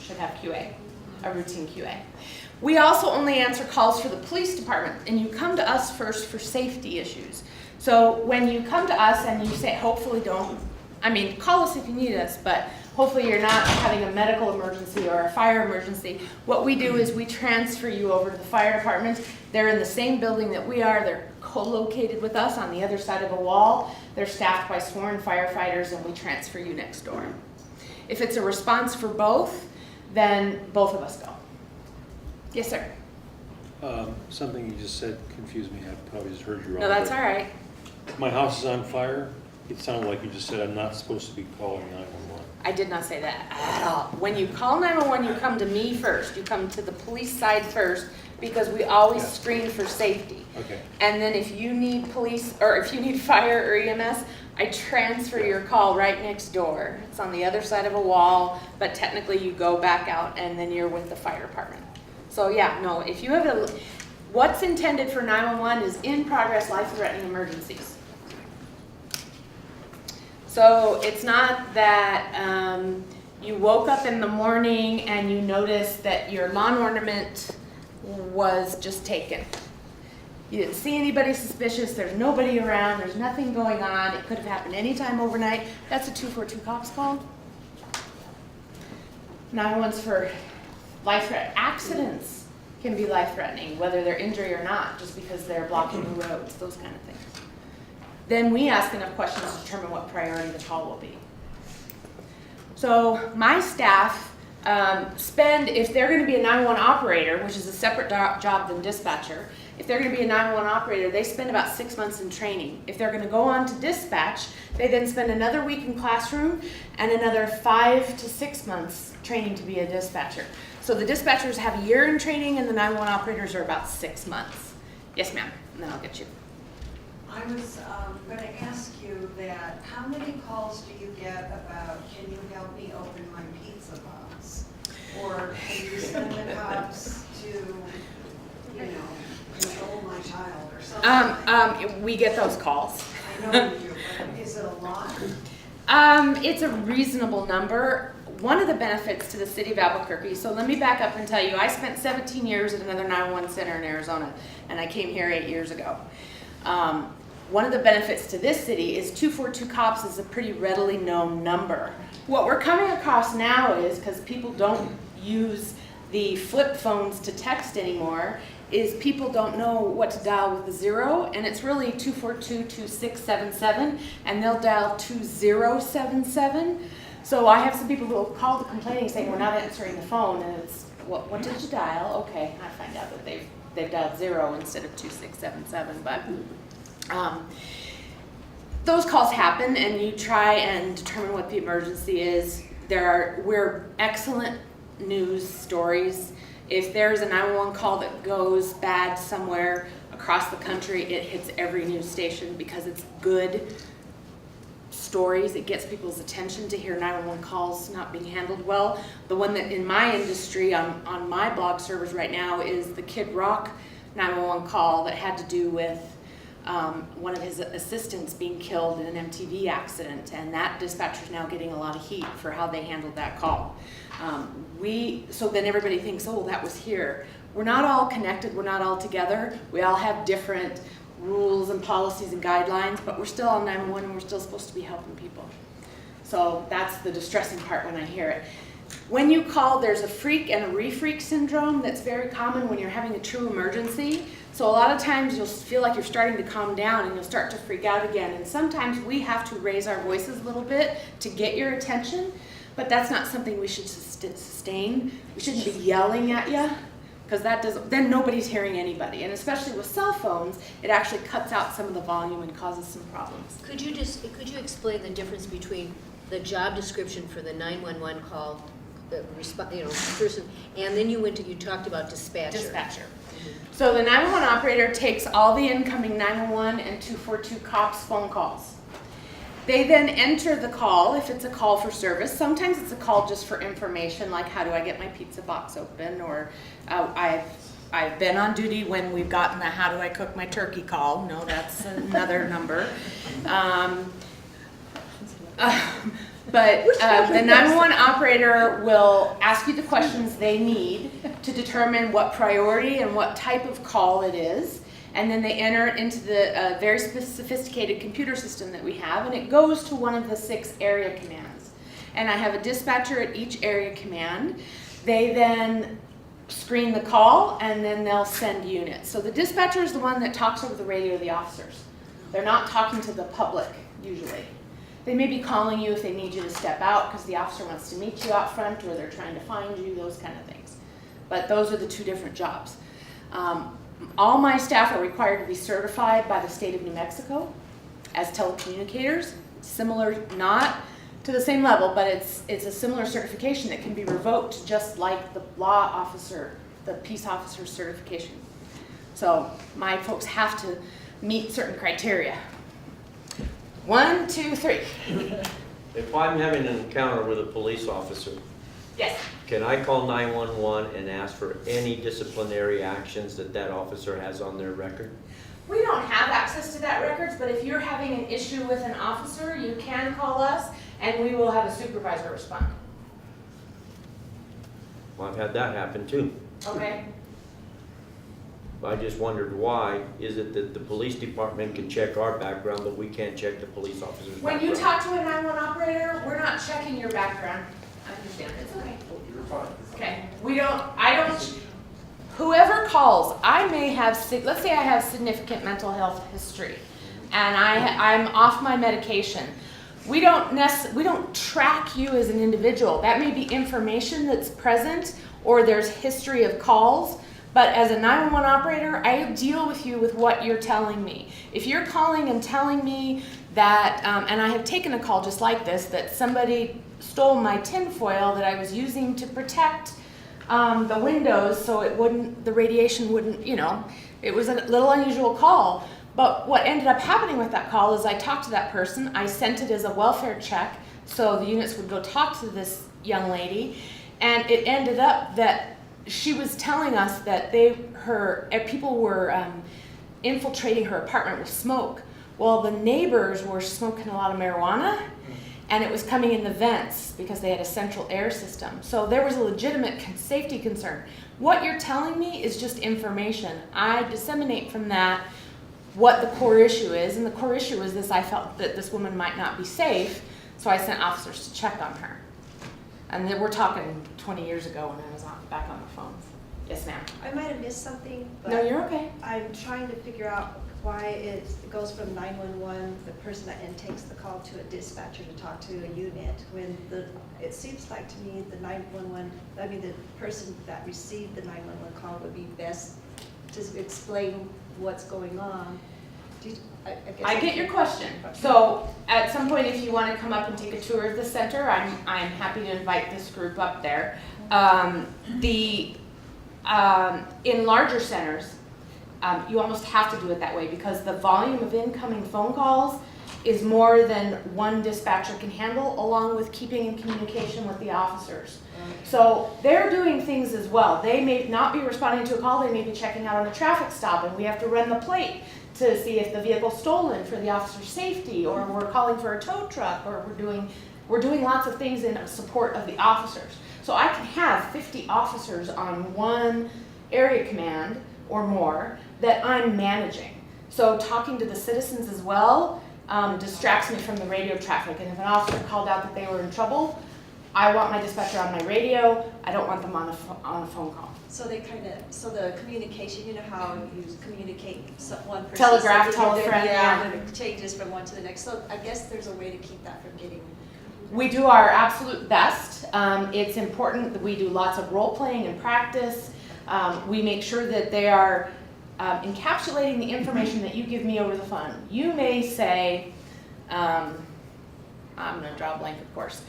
should have QA, a routine QA. We also only answer calls for the police department, and you come to us first for safety issues. So when you come to us and you say, hopefully don't, I mean, call us if you need us, but hopefully you're not having a medical emergency or a fire emergency. What we do is we transfer you over to the fire department. They're in the same building that we are. They're co-located with us on the other side of a wall. They're staffed by sworn firefighters, and we transfer you next door. If it's a response for both, then both of us go. Yes, sir. Something you just said confused me. I probably just heard you wrong. No, that's but all right. If my house is on fire, it sounded like you just said I'm not supposed to be calling 911. I did not say that at all. When you call 911, you come to me first. You come to the police side first, because we always Yeah. screen for safety. Okay. And then if you need police, or if you need fire or EMS, I transfer your call right next door. It's on the other side of a wall, but technically you go back out and then you're with the fire department. So yeah, no, if you have what's intended for 911 is in progress life-threatening emergencies. So it's not that you woke up in the morning and you noticed that your lawn ornament was just taken. You didn't see anybody suspicious, there's nobody around, there's nothing going on, it could have happened anytime overnight. That's a 242 cops call. 911's for life-threatening. Accidents can be life-threatening, whether they're injury or not, just because they're blocking the roads, those kind of things. Then we ask enough questions to determine what priority the call will be. So my staff spend, if they're gonna be a 911 operator, which is a separate job than dispatcher, if they're gonna be a 911 operator, they spend about 6 months in training. If they're gonna go on to dispatch, they then spend another week in classroom and another 5 to 6 months training to be a dispatcher. So the dispatchers have a year in training and the 911 operators are about 6 months. Yes, ma'am, and then I'll get you. I was gonna ask you that, how many calls do you get about, can you help me open my pizza box? Or can you send the cops to, you know, control my child or something? We get those calls. I know you do, but is it a lot? It's a reasonable number. One of the benefits to the city of Albuquerque, so let me back up and tell you, I spent 17 years at another 911 center in Arizona, and I came here 8 years ago. One of the benefits to this city is 242 cops is a pretty readily known number. What we're coming across now is, because people don't use the flip phones to text anymore, is people don't know what to dial with the 0, and it's really 242-2677, and they'll dial 2077. So I have some people who will call the complaining saying we're not answering the phone, and it's, what did you dial? Okay, I find out that they've dialed 0 instead of 2677, but those calls happen, and you try and determine what the emergency is. We're excellent news stories If there's a 911 call that goes bad somewhere across the country, it hits every news station because it's good stories. It gets people's attention to hear 911 calls not being handled well. The one that in my industry on my blog servers right now is the Kid Rock 911 call that had to do with one of his assistants being killed in an MTV accident, and that dispatcher is now getting a lot of heat for how they handled that call. So then everybody thinks, oh, that was here. We're not all connected, we're not all together. We all have different rules and policies and guidelines, but we're still on 911 and we're still supposed to be helping people. So that's the distressing part when I hear it. When you call, there's a freak and a re-freak syndrome that's very common when you're having a true emergency. So a lot of times you'll feel like you're starting to calm down and you'll start to freak out again. And sometimes we have to raise our voices a little bit to get your attention, but that's not something we should sustain. We shouldn't be yelling at you, because then nobody's hearing anybody. And especially with cell phones, it actually cuts out some of the volume and causes some problems. Could you explain the difference between the job description for the 911 call, person, and then you talked about dispatcher. Dispatcher. So the 911 operator takes all the incoming 911 and 242 cops phone calls. They then enter the call if it's a call for service. Sometimes it's a call just for information, like how do I get my pizza box open, or I've been on duty when we've gotten the how do I cook my turkey call. No, that's another number. But the 911 operator will ask you the questions they need to determine what priority and what type of call it is. And then they enter it into the very sophisticated computer system that we have, and it goes to one of the 6 area commands. And I have a dispatcher at each area command. They then screen the call, and then they'll send units. So the dispatcher is the one that talks over the radio to the officers. They're not talking to the public, usually. They may be calling you if they need you to step out because the officer wants to meet you out front, or they're trying to find you, those kind of things. But those are the 2 different jobs. All my staff are required to be certified by the state of New Mexico as telecommunicators. Similar, not to the same level, but it's a similar certification that can be revoked, just like the law officer, the peace officer certification. So my folks have to meet certain criteria. 1, 2, 3. If I'm having an encounter with a police officer, Yes. can I call 911 and ask for any disciplinary actions that officer has on their record? We don't have access to that records, but if you're having an issue with an officer, you can call us and we will have a supervisor respond. Well, I've had that happen too. Okay? I just wondered why is it that the police department can check our background, but we can't check the police officer's background? When you talk to a 911 operator, we're not checking your background. I understand, it's okay. You're fine. Okay, whoever calls, I may have, let's say I have significant mental health history and I'm off my medication. We don't track you as an individual. That may be information that's present, or there's history of calls. But as a 911 operator, I deal with you with what you're telling me. If you're calling and telling me that, and I have taken a call just like this, that somebody stole my tinfoil that I was using to protect the windows so the radiation wouldn't, it was a little unusual call. But what ended up happening with that call is I talked to that person, I sent it as a welfare check, so the units would go talk to this young lady, and it ended up that she was telling us that people were infiltrating her apartment with smoke. Well, the neighbors were smoking a lot of marijuana, and it was coming in the vents because they had a central air system. So there was a legitimate safety concern. What you're telling me is just information. I disseminate from that what the core issue is, and the core issue is this: I felt that this woman might not be safe, so I sent officers to check on her. And then we're talking 20 years ago when I was back on the phones. Yes, ma'am. I might have missed something, but No, you're okay. I'm trying to figure out why it goes from 911, the person that takes the call, to a dispatcher to talk to a unit, when it seems like to me the person that received the 911 call would be best to explain what's going on. I get your question. So at some point, if you want to come up and take a tour of the center, I'm happy to invite this group up there. in larger centers, you almost have to do it that way because the volume of incoming phone calls is more than one dispatcher can handle, along with keeping in communication with the officers. So they're doing things as well. They may not be responding to a call, they may be checking out on a traffic stop, and we have to run the plate to see if the vehicle's stolen for the officer's safety, or we're calling for a tow truck, or we're doing lots of things in support of the officers. So I can have 50 officers on one area command or more that I'm managing. So talking to the citizens as well distracts me from the radio traffic. And if an officer called out that they were in trouble, I want my dispatcher on my radio. I don't want them on a phone call. So they so the communication, you know how you communicate one person. Telegraph, says that telethread, yeah, yeah. and it changes from one to the next. So I guess there's a way to keep that from getting. We do our absolute best. It's important that we do lots of role playing and practice. We make sure that they are encapsulating the information that you give me over the phone. You may say, I'm going to draw a blank, of course.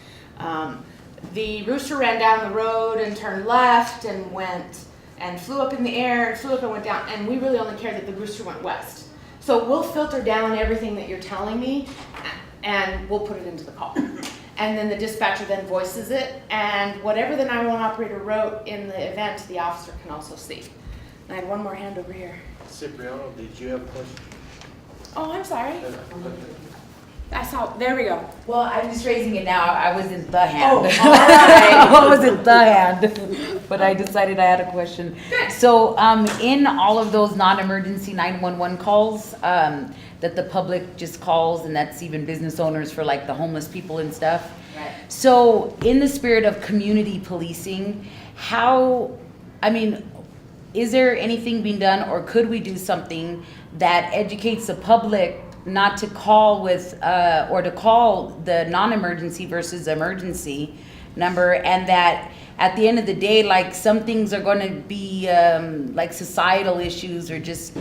The rooster ran down the road and turned left and went and flew up in the air and flew up and went down. And we really only care that the rooster went west. So we'll filter down everything that you're telling me and we'll put it into the call. And then the dispatcher then voices it, and whatever the 911 operator wrote in the event, the officer can also see. And I have one more hand over here. Cipriano, did you have a question? Oh, I'm sorry. I saw, there we go. Well, I'm just raising it now. I wasn't the hand. Oh, all right. I wasn't the hand, but I decided I had a question. So, in all of those non-emergency 911 calls, that the public just calls, and that's even business owners for like the homeless people and stuff. Right. So, in the spirit of community policing, is there anything being done, or could we do something that educates the public not to call with, or to call the non-emergency versus emergency number, and that at the end of the day, like, some things are gonna be like societal issues or just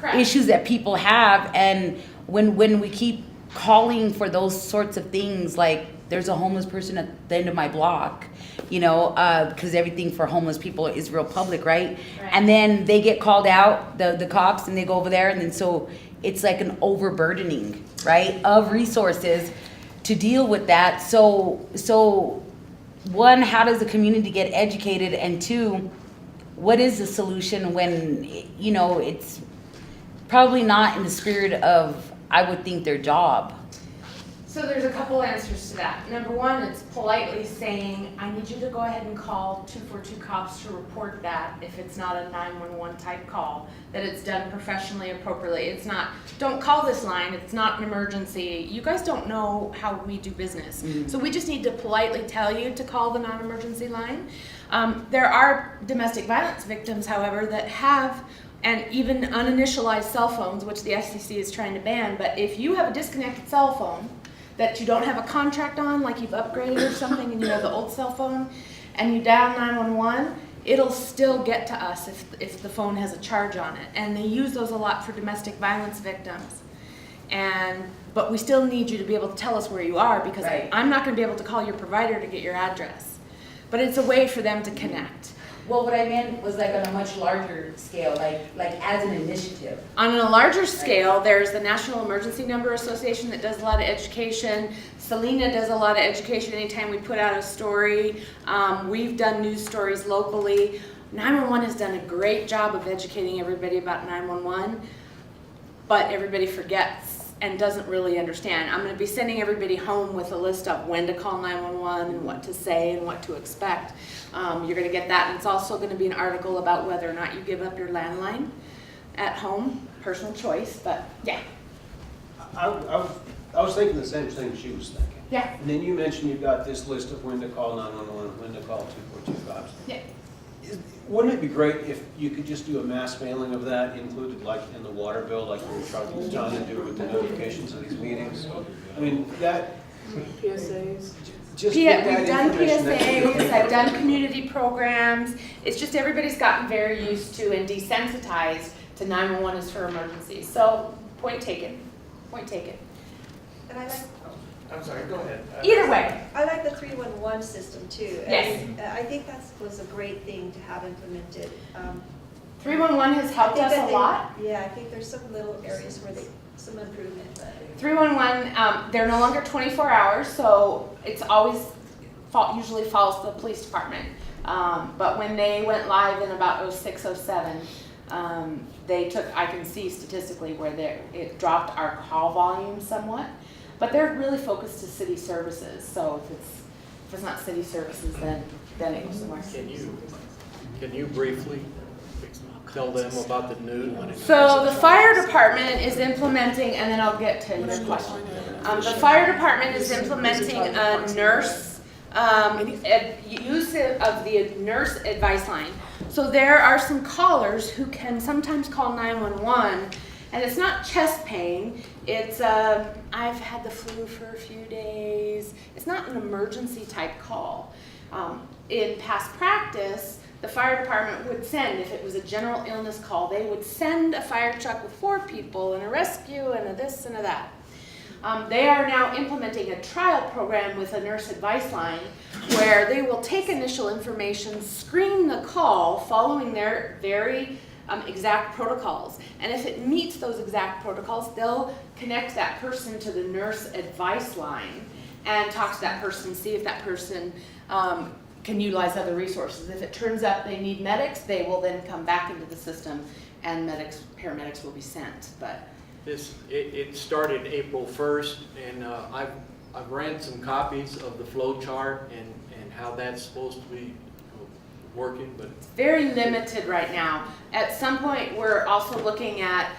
Correct. issues that people have, and when we keep calling for those sorts of things, like there's a homeless person at the end of my block, because everything for homeless people is real public, right? And then they get called out, the cops, and they go over there, and then so it's like an overburdening, right, of resources to deal with that. So one, how does the community get educated, and two, what is the solution when it's probably not in the spirit of, I would think, their job? So there's a couple answers to that. Number one, it's politely saying, I need you to go ahead and call 242 cops to report that if it's not a 911 type call, that it's done professionally, appropriately. It's not, don't call this line, it's not an emergency. You guys don't know how we do business. Mm-hmm. So we just need to politely tell you to call the non-emergency line. There are domestic violence victims, however, that have and even uninitialized cell phones, which the FCC is trying to ban. But if you have a disconnected cell phone that you don't have a contract on, like you've upgraded or something and you have the old cell phone, and you dial 911, it'll still get to us if the phone has a charge on it. And they use those a lot for domestic violence victims. But we still need you to be able to tell us where you are, because Right. I'm not gonna be able to call your provider to get your address. But it's a way for them to connect. Well, what I meant was like on a much larger scale, like as an initiative. On a larger scale, there's the National Emergency Number Association that does a lot of education. Selena does a lot of education anytime we put out a story. We've done news stories locally. 911 has done a great job of educating everybody about 911, but everybody forgets and doesn't really understand. I'm going to be sending everybody home with a list of when to call 911 and what to say and what to expect. You're going to get that, and it's also going to be an article about whether or not you give up your landline at home. Personal choice, but yeah. I was thinking the same thing she was thinking. Yeah. And then you mentioned you've got this list of when to call 911, when to call 242 cops. Yeah. Wouldn't it be great if you could just do a mass mailing of that, included like in the water bill, like we were trying to do with the notifications of these meetings? I mean, that, PSAs. just get that We've done information next to the PSAs, paper. I've done community programs. It's just everybody's gotten very used to and desensitized to 911 is for emergencies. So, point taken, point taken. And I like, I'm sorry, go ahead. Either way, I like the 311 system too. Yes. And I think that was a great thing to have implemented. 311 has helped us a lot. Yeah, I think there's some little areas where some improvement, but. 311, they're no longer 24 hours, so it's always, usually follows the police department. But when they went live in about 06, 07, they took, I can see statistically where it dropped our call volume somewhat, but they're really focused to city services. So if it's not city services, then it goes somewhere. Can you briefly tell them about the new? So the fire department is implementing, and then I'll get to your question. The fire department is implementing a nurse, use of the nurse advice line. So there are some callers who can sometimes call 911, and it's not chest pain. It's, I've had the flu for a few days. It's not an emergency type call. In past practice, the fire department would send, if it was a general illness call, they would send a fire truck with 4 people and a rescue and a this and a that. They are now implementing a trial program with a nurse advice line where they will take initial information, screen the call following their very exact protocols. And if it meets those exact protocols, they'll connect that person to the nurse advice line and talk to that person, see if that person can utilize other resources. If it turns out they need medics, they will then come back into the system and paramedics will be sent. But it started April 1st, and I've ran some copies of the flow chart and how that's supposed to be working, but it's very limited right now. At some point, we're also looking at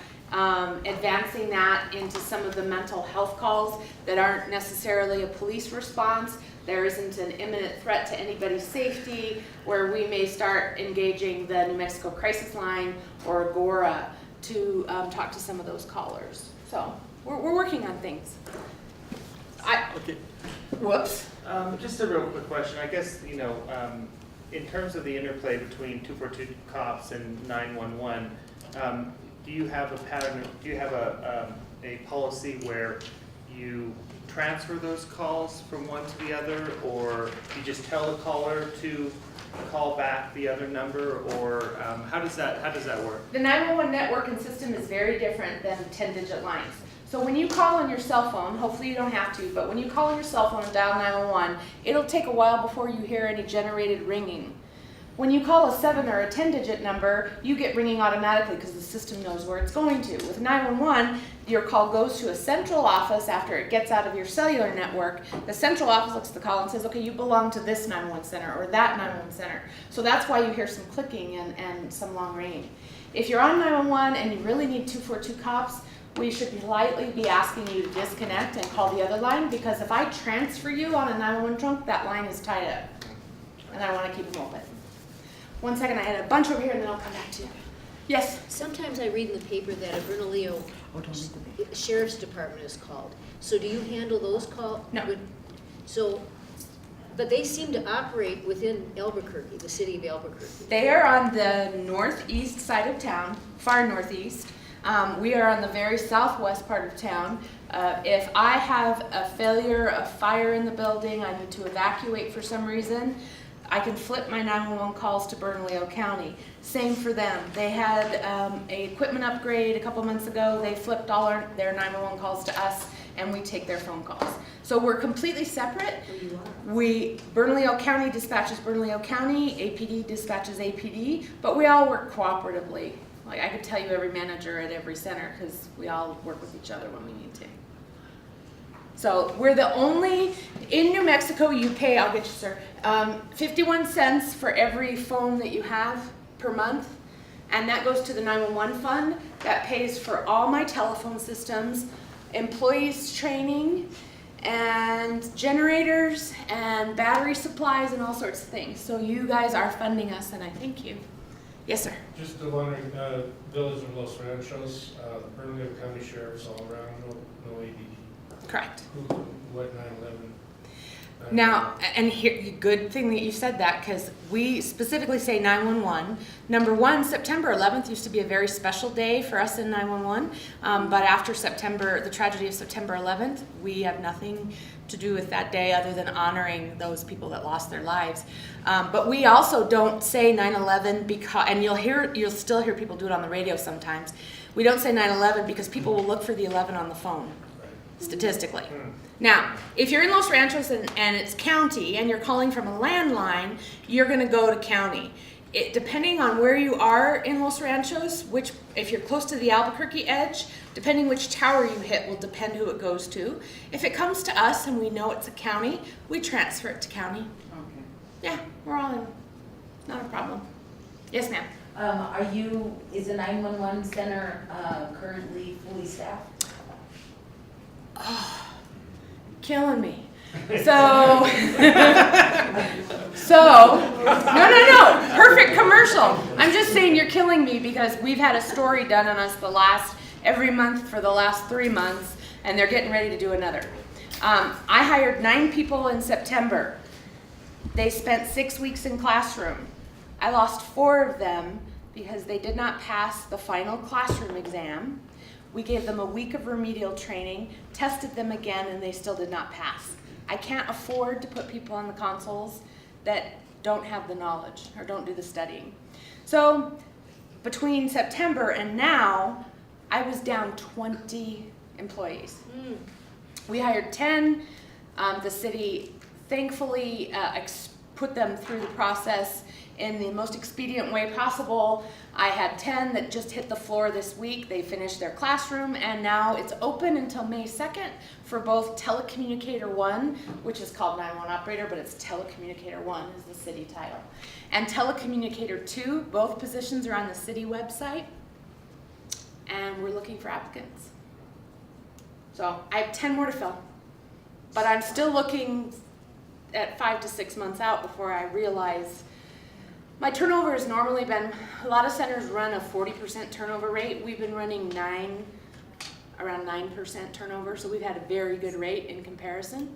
advancing that into some of the mental health calls that aren't necessarily a police response. There isn't an imminent threat to anybody's safety, where we may start engaging the New Mexico Crisis Line or Agora to talk to some of those callers. So we're working on things. okay. Whoops. Just a real quick question. I guess, in terms of the interplay between 242 cops and 911, do you have a pattern? Do you have a policy where you transfer those calls from one to the other, or you just tell the caller to call back the other number, or how does that work? The 911 network and system is very different than 10-digit lines. So when you call on your cell phone, hopefully you don't have to, but when you call on your cell phone and dial 911, it'll take a while before you hear any generated ringing. When you call a 7 or a 10-digit number, you get ringing automatically because the system knows where it's going to. With 911, your call goes to a central office after it gets out of your cellular network. The central office looks at the call and says, okay, you belong to this 911 center or that 911 center. So that's why you hear some clicking and some long ringing. If you're on 911 and you really need 242 cops, we should politely be asking you to disconnect and call the other line, because if I transfer you on a 911 trunk, that line is tied up. And I want to keep them open. One second, I had a bunch over here and then I'll come back to you. Yes? Sometimes I read in the paper that a Bernalillo Sheriff's Department is called. So do you handle those calls? No. So, but they seem to operate within Albuquerque, the city of Albuquerque. They are on the northeast side of town, far northeast. We are on the very southwest part of town. If I have a failure, a fire in the building, I need to evacuate for some reason, I can flip my 911 calls to Bernalillo County. Same for them. They had an equipment upgrade a couple months ago. They flipped all their 911 calls to us, and we take their phone calls. So we're completely separate. Bernalillo County dispatches Bernalillo County, APD dispatches APD, but we all work cooperatively. Like, I could tell you every manager at every center because we all work with each other when we need to. So we're the only, in New Mexico, you pay, I'll get you, sir, 51 cents for every phone that you have per month. And that goes to the 911 fund. That pays for all my telephone systems, employees training, and generators, and battery supplies, and all sorts of things. So you guys are funding us, and I thank you. Yes, sir. Just wondering, Village of Los Ranchos, Bernalillo County Sheriff's all around, no ADD. Correct. What 911? Now, and here, good thing that you said that, because we specifically say 911. Number one, September 11th used to be a very special day for us in 911, but after September, the tragedy of September 11th, we have nothing to do with that day other than honoring those people that lost their lives. But we also don't say 9/11 because, and you'll still hear people do it on the radio sometimes. We don't say 9/11 because people will look for the 11 on the phone, statistically. Now, if you're in Los Ranchos and it's county and you're calling from a landline, you're going to go to county. Depending on where you are in Los Ranchos, if you're close to the Albuquerque edge, depending which tower you hit will depend who it goes to. If it comes to us and we know it's a county, we transfer it to county. Okay. Yeah, we're all in. Not a problem. Yes, ma'am. Is the 911 center currently fully staffed? Oh, killing me. So, no, perfect commercial. I'm just saying you're killing me because we've had a story done on us every month for the last 3 months, and they're getting ready to do another. I hired 9 people in September. They spent 6 weeks in classroom. I lost 4 of them because they did not pass the final classroom exam. We gave them a week of remedial training, tested them again, and they still did not pass. I can't afford to put people on the consoles that don't have the knowledge or don't do the studying. So between September and now, I was down 20 employees. We hired 10. The city thankfully put them through the process in the most expedient way possible. I had 10 that just hit the floor this week. They finished their classroom, and now it's open until May 2nd for both Telecommunicator 1, which is called 911 Operator, but it's Telecommunicator 1 is the city title, and Telecommunicator 2. Both positions are on the city website, and we're looking for applicants. So I have 10 more to fill, but I'm still looking at 5 to 6 months out before I realize. My turnover has normally been, a lot of centers run a 40% turnover rate. We've been running around 9% turnover, so we've had a very good rate in comparison.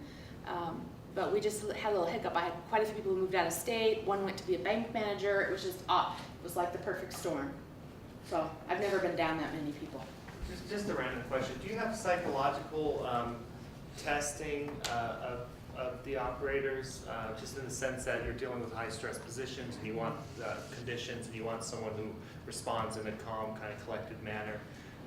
But we just had a little hiccup. I had quite a few people who moved out of state. One went to be a bank manager. It was just, it was like the perfect storm. So I've never been down that many people. Just a random question. Do you have psychological testing of the operators, just in the sense that you're dealing with high stress positions and you want conditions and you want someone who responds in a calm, kind of collected manner?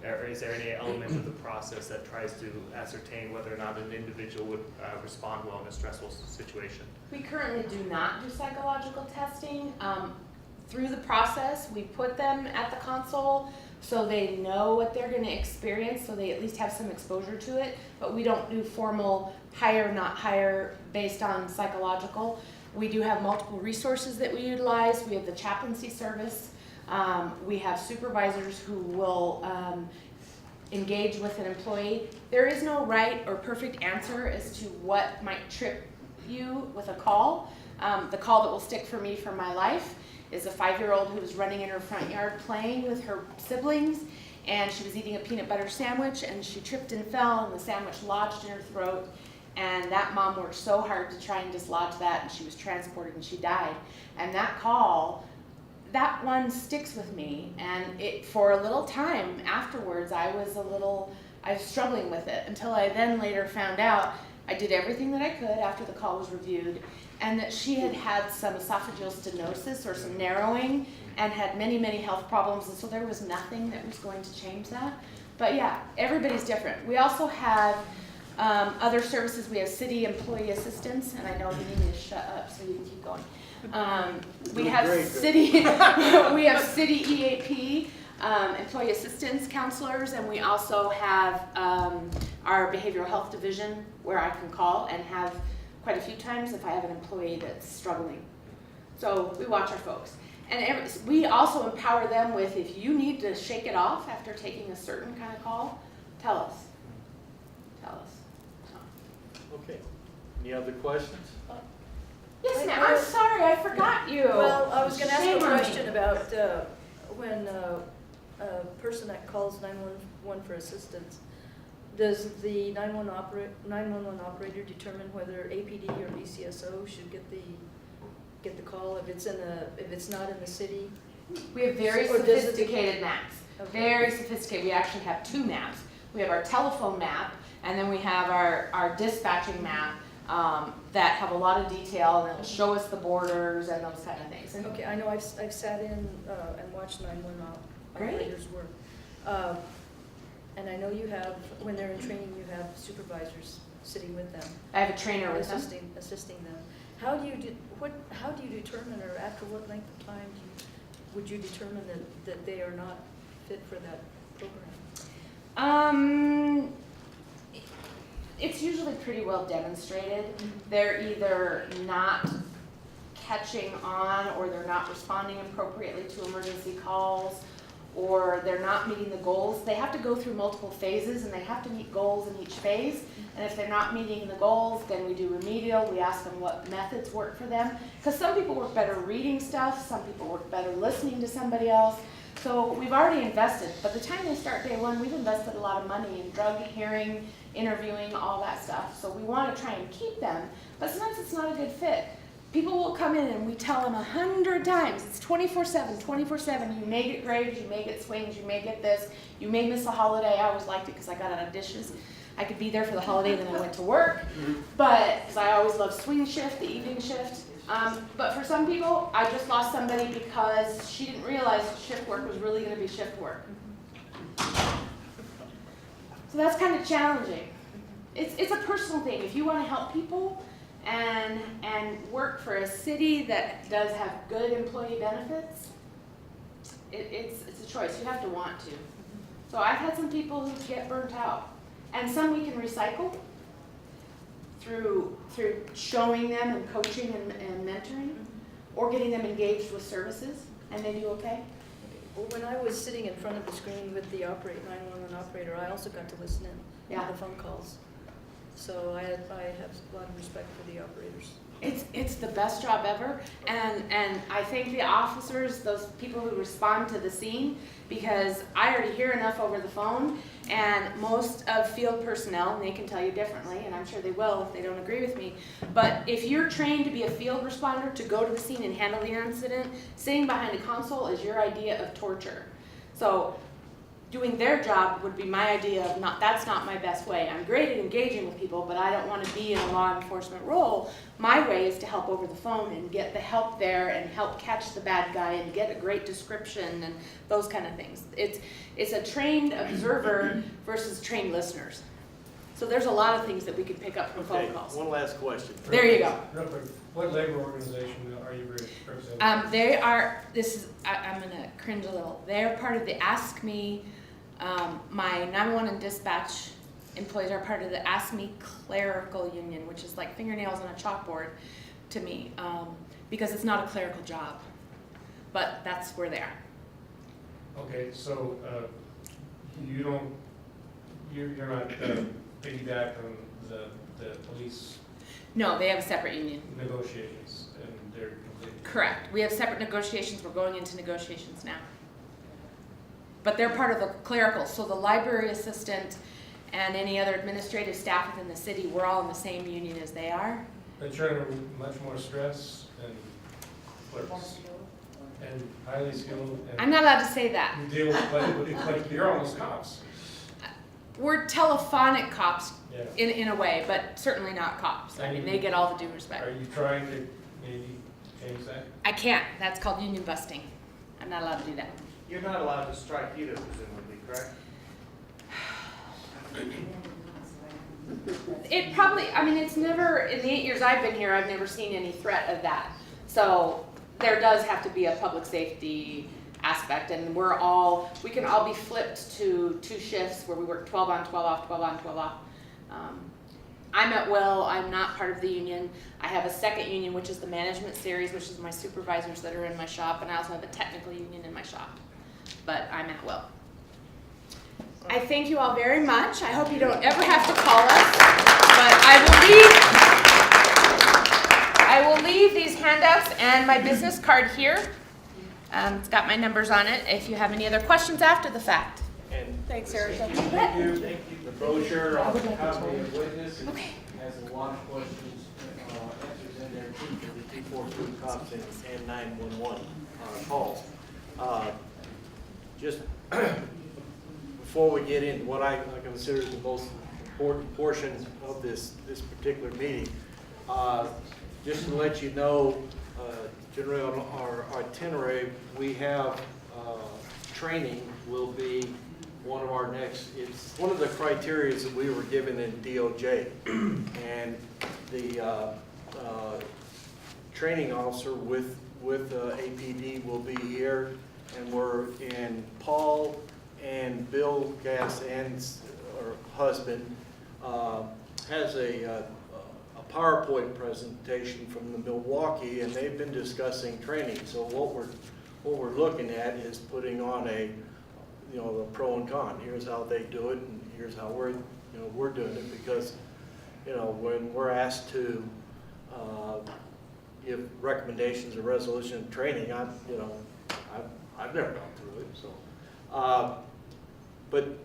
Or is there any element of the process that tries to ascertain whether or not an individual would respond well in a stressful situation? We currently do not do psychological testing. Through the process, we put them at the console so they know what they're going to experience, so they at least have some exposure to it, but we don't do formal hire, not hire based on psychological. We do have multiple resources that we utilize. We have the chaplaincy service. We have supervisors who will engage with an employee. There is no right or perfect answer as to what might trip you with a call. The call that will stick for me for my life is a 5-year-old who was running in her front yard playing with her siblings, and she was eating a peanut butter sandwich, and she tripped and fell, and the sandwich lodged in her throat, and that mom worked so hard to try and dislodge that, and she was transported, and she died. And that call, that one sticks with me, and for a little time afterwards, I was struggling with it, until I then later found out I did everything that I could after the call was reviewed, and that she had had some esophageal stenosis or some narrowing and had many, many health problems, and so there was nothing that was going to change that. But yeah, everybody's different. We also have other services. We have city employee assistance, and I know you need me to shut up so you can keep going. We have city EAP, employee assistance counselors, and we also have our behavioral health division where I can call and have quite a few times if I have an employee that's struggling. So we watch our folks. And we also empower them with, if you need to shake it off after taking a certain kind of call, tell us. Okay. Any other questions? Yes, ma'am. I'm sorry, I forgot you. Well, I was gonna ask Shame a on me. question about when a person that calls 911 for assistance, Does the 911 operator determine whether APD or BCSO should get the call if it's not in the city? We have very Or does it- sophisticated maps. Okay. Very sophisticated. We actually have two maps. We have our telephone map, and then we have our dispatching map that have a lot of detail, and it'll show us the borders and those kind of things. And Okay, I know I've sat in and watched 911 Great. operators work. And I know you have, when they're in training, you have supervisors sitting with them. I have a trainer with them. Assisting them. How do you determine, or after what length of time would you determine that they are not fit for that program? It's usually pretty well demonstrated. They're either not catching on, or they're not responding appropriately to emergency calls, or they're not meeting the goals. They have to go through multiple phases, and they have to meet goals in each phase. And if they're not meeting the goals, then we do remedial. We ask them what methods work for them. Because some people work better reading stuff, some people work better listening to somebody else. So we've already invested. By the time they start day one, we've invested a lot of money in drug hearing, interviewing, all that stuff. So we want to try and keep them, but sometimes it's not a good fit. People will come in and we tell them 100 times, it's 24/7, 24/7. You may get graves, you may get swings, you may get this, you may miss a holiday. I always liked it because I got out of dishes. I could be there for the holiday and then I went to work, but because I always loved swing shift, the evening shift. But for some people, I just lost somebody because she didn't realize shift work was really going to be shift work. So that's kind of challenging. It's a personal thing. If you want to help people and work for a city that does have good employee benefits, it's a choice. You have to want to. So I've had some people who get burnt out, and some we can recycle through showing them and coaching and mentoring, or getting them engaged with services, and they do okay. Well, when I was sitting in front of the screen with the 911 operator, I also got to listen in Yeah. to the phone calls. So I have a lot of respect for the operators. It's the best job ever, and I thank the officers, those people who respond to the scene, because I already hear enough over the phone, and most of field personnel, and they can tell you differently, and I'm sure they will if they don't agree with me, but if you're trained to be a field responder, to go to the scene and handle the incident, sitting behind a console is your idea of torture. So doing their job would be my idea of that's not my best way. I'm great at engaging with people, but I don't want to be in a law enforcement role. My way is to help over the phone and get the help there and help catch the bad guy and get a great description and those kind of things. It's a trained observer versus trained listeners. So there's a lot of things that we could pick up from phone calls. One last question. There you go. Real quick, what labor organization are you representing? They are, I'm going to cringe a little. They're part of the Ask Me, my 911 and dispatch employees are part of the Ask Me Clerical Union, which is like fingernails on a chalkboard to me, because it's not a clerical job, but that's where they are. Okay, so you're not piggyback on the police No, they have a separate union. negotiations, and they're completely... Correct. We have separate negotiations. We're going into negotiations now. But they're part of the clerical, so the library assistant and any other administrative staff within the city, we're all in the same union as they are. But you're under much more stress than clerks, and highly skilled, and... I'm not allowed to say that. You deal with, like, you're almost cops. We're telephonic cops Yeah. in a way, but certainly not cops. I mean, they get all the due respect. Are you trying to maybe change that? I can't. That's called union busting. I'm not allowed to do that. You're not allowed to strike either, presumably, correct? It probably, I mean, it's never, in the 8 years I've been here, I've never seen any threat of that. So there does have to be a public safety aspect, and we can all be flipped to 2 shifts where we work 12 on, 12 off, 12 on, 12 off. I'm at will. I'm not part of the union. I have a second union, which is the management series, which is my supervisors that are in my shop, and I also have a technical union in my shop. But I'm at will. I thank you all very much. I hope you don't ever have to call us, but I will leave these handouts and my business card here. It's got my numbers on it if you have any other questions after the fact. And Thanks, Erica. thank you. brochure I on would like a how to be a total. witness. It has a lot of questions, answers in there too for the 242 cops and 911 calls. Just before we get into what I consider the most important portion of this particular meeting, just to let you know, generally on our itinerary, we have training will be one of our next, it's one of the criteria that we were given in DOJ. And the training officer with APD will be here, and Paul and Bill Gass and her husband has a PowerPoint presentation from the Milwaukee, and they've been discussing training. So what we're looking at is putting on the pro and con. Here's how they do it, and here's how we're doing it, because when we're asked to give recommendations or resolution training, I've never gone through it. So, but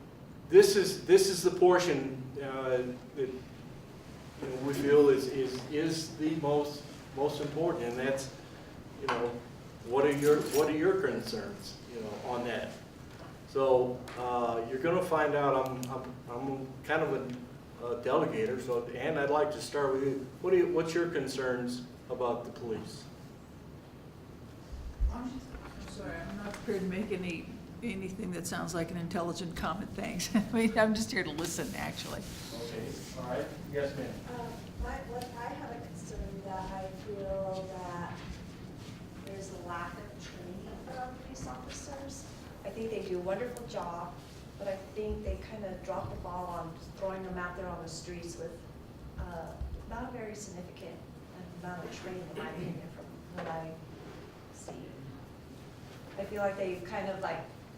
this is the portion that we feel is the most important, and that's what are your concerns on that. So you're going to find out. I'm kind of a delegator, so and I'd like to start with you. What's your concerns about the police? I'm sorry, I'm not prepared to make anything that sounds like an intelligent comment, thanks. I mean, I'm just here to listen, actually. Okay, all right. Yes, ma'am. I have a concern that I feel that there's a lack of training for our police officers. I think they do a wonderful job, but I think they kind of drop the ball on throwing them out there on the streets with not a very significant amount of training, in my opinion, from what I see. I feel like they kind of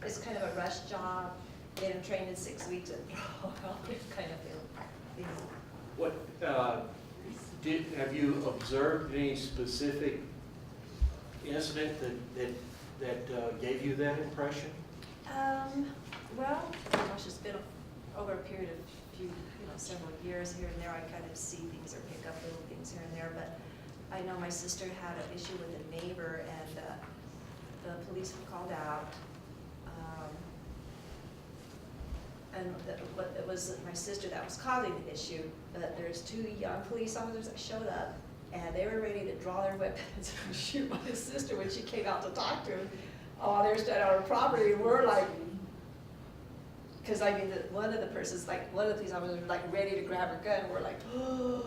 it's kind of a rush job, get them trained in 6 weeks and throw out this kind of thing. What have you observed any specific incident that gave you that impression? Well, gosh, it's been over a period of several years here and there. I kind of see things or pick up little things here and there, but I know my sister had an issue with a neighbor, and the police were called out. And it was my sister that was causing the issue, but there's 2 young police officers that showed up, and they were ready to draw their weapons and shoot my sister when she came out to talk to him. Oh, they're standing on our property, and we're like, because I mean, one of the police officers was like ready to grab her gun, and we're like, oh,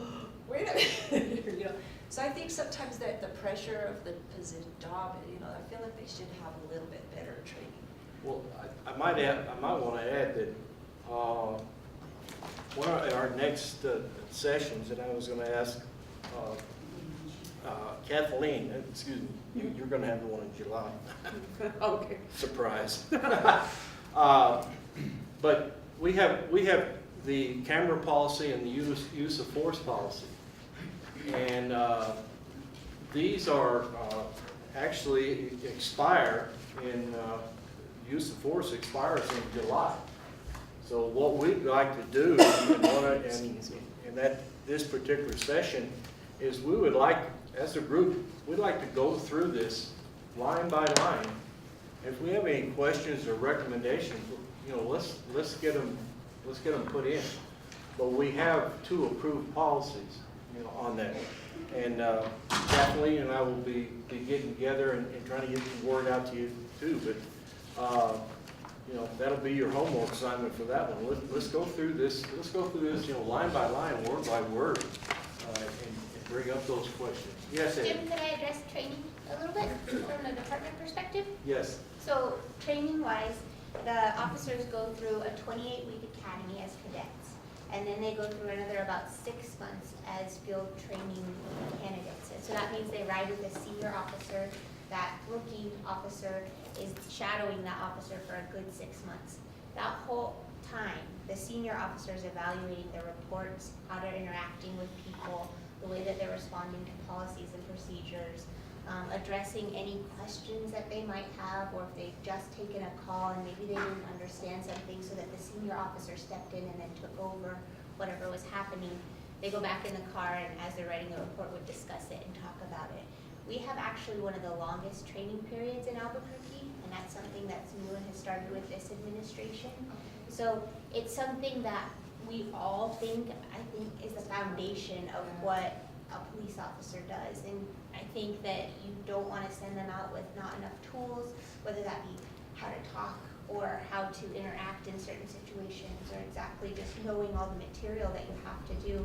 wait a minute, So I think sometimes that the pressure of the position job, I feel like they should have a little bit better training. Well, I might want to add that one of our next sessions, and I was going to ask Kathleen, excuse me, you're going to have the one in July. Okay. Surprise. But we have the camera policy and the use of force policy, and these are actually expire in use of force expires in July. So what we'd like to do in this particular session is we would like, as a group, we'd like to go through this line by line. If we have any questions or recommendations, let's get them put in. But we have 2 approved policies, on that. And Kathleen and I will be getting together and trying to get the word out to you too. But that'll be your homework assignment for that one. Let's go through this. Let's go through this, line by line, word by word, and bring up those questions. Yes, Ed? Jim, could I address training a little bit from the department perspective? Yes. So training-wise, the officers go through a 28-week academy as cadets, and then they go through another about 6 months as field training candidates. And so that means they ride with a senior officer. That rookie officer is shadowing that officer for a good 6 months. That whole time, the senior officer is evaluating their reports, how they're interacting with people, the way that they're responding to policies and procedures, addressing any questions that they might have, or if they've just taken a call and maybe they didn't understand something, so that the senior officer stepped in and then took over whatever was happening. They go back in the car and as they're writing the report would discuss it and talk about it. We have actually one of the longest training periods in Albuquerque, and that's something that's new and has started with this administration. So it's something that we all think, I think, is the foundation of what a police officer does. And I think that you don't want to send them out with not enough tools, whether that be how to talk or how to interact in certain situations, or exactly just knowing all the material that you have to do.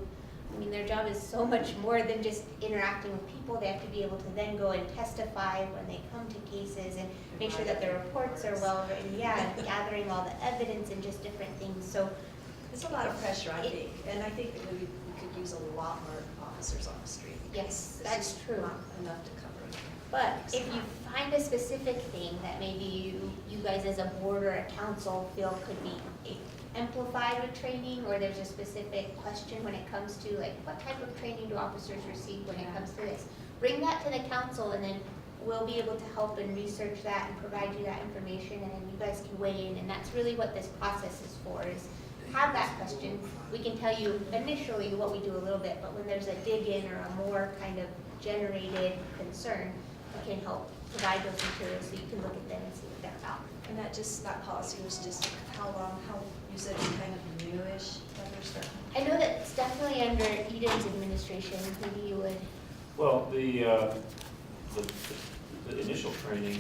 I mean, their job is so much more than just interacting with people. They have to be able to then go and testify when they come to cases and make sure that their reports are well written, and gathering all the evidence and just different things. So It's a lot of pressure, I think, and I think that we could use a lot more officers on the street. yes, It's that's just true. not enough to cover. But if you find a specific thing that maybe you guys as a board or a council feel could be amplified with training, or there's a specific question when it comes to, like, what type of training do officers receive when it comes to this? Bring that to the council, and then we'll be able to help and research that and provide you that information, and then you guys can weigh in. And that's really what this process is for, is have that question. We can tell you initially what we do a little bit, but when there's a dig in or a more kind of generated concern, we can help provide those materials so you can look at them and see what they're about. And that policy was just how long, you said it's kind of newish, I know that it's definitely under Eden's administration. Maybe you would. Well, the initial training,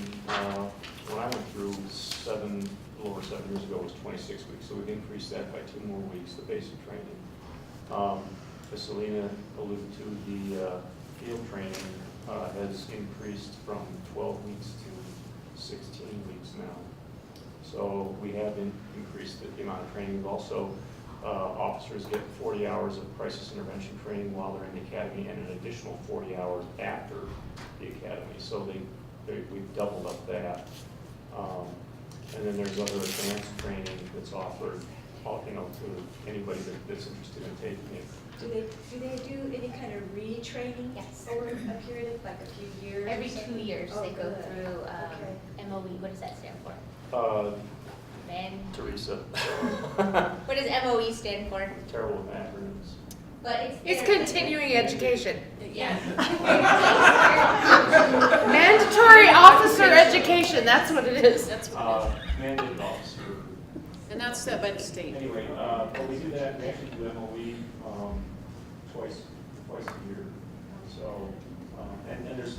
when I went through a little over 7 years ago, was 26 weeks, so we've increased that by 2 more weeks, the basic training. As Selena alluded to, the field training has increased from 12 weeks to 16 weeks now. So we have increased the amount of training. We've also, officers get 40 hours of crisis intervention training while they're in the academy, and an additional 40 hours after the academy. So we've doubled up that. And then there's other advanced training that's offered, to anybody that's interested in taking it. Do they do any kind of retraining? Yes. Over a period of like a few years? Every or something? 2 years Oh, they go good. through Okay. MOE. What does that stand for? Teresa. What does MOE stand for? Terrible with acronyms. But It's continuing education. Yeah. Mandatory officer education, that's what it is. That's Mandated officer. And that's set by the state. Anyway, but we do that, we actually do MOE twice a year. So, and there's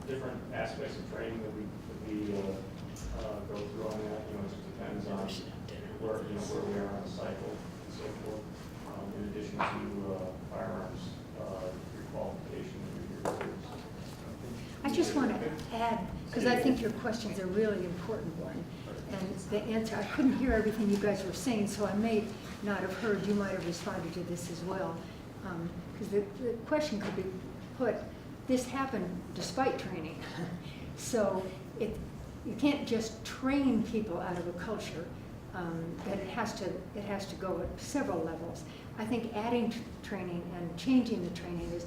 different aspects of training that we go through on that. It just depends on where we are on the cycle and so forth. In addition to firearms requalification every year. I just want to add, because I think your question's a really important one. And the answer, I couldn't hear everything you guys were saying, so I may not have heard, you might have responded to this as well. Because the question could be put, this happened despite training. So you can't just train people out of a culture, that it has to go at several levels. I think adding training and changing the training is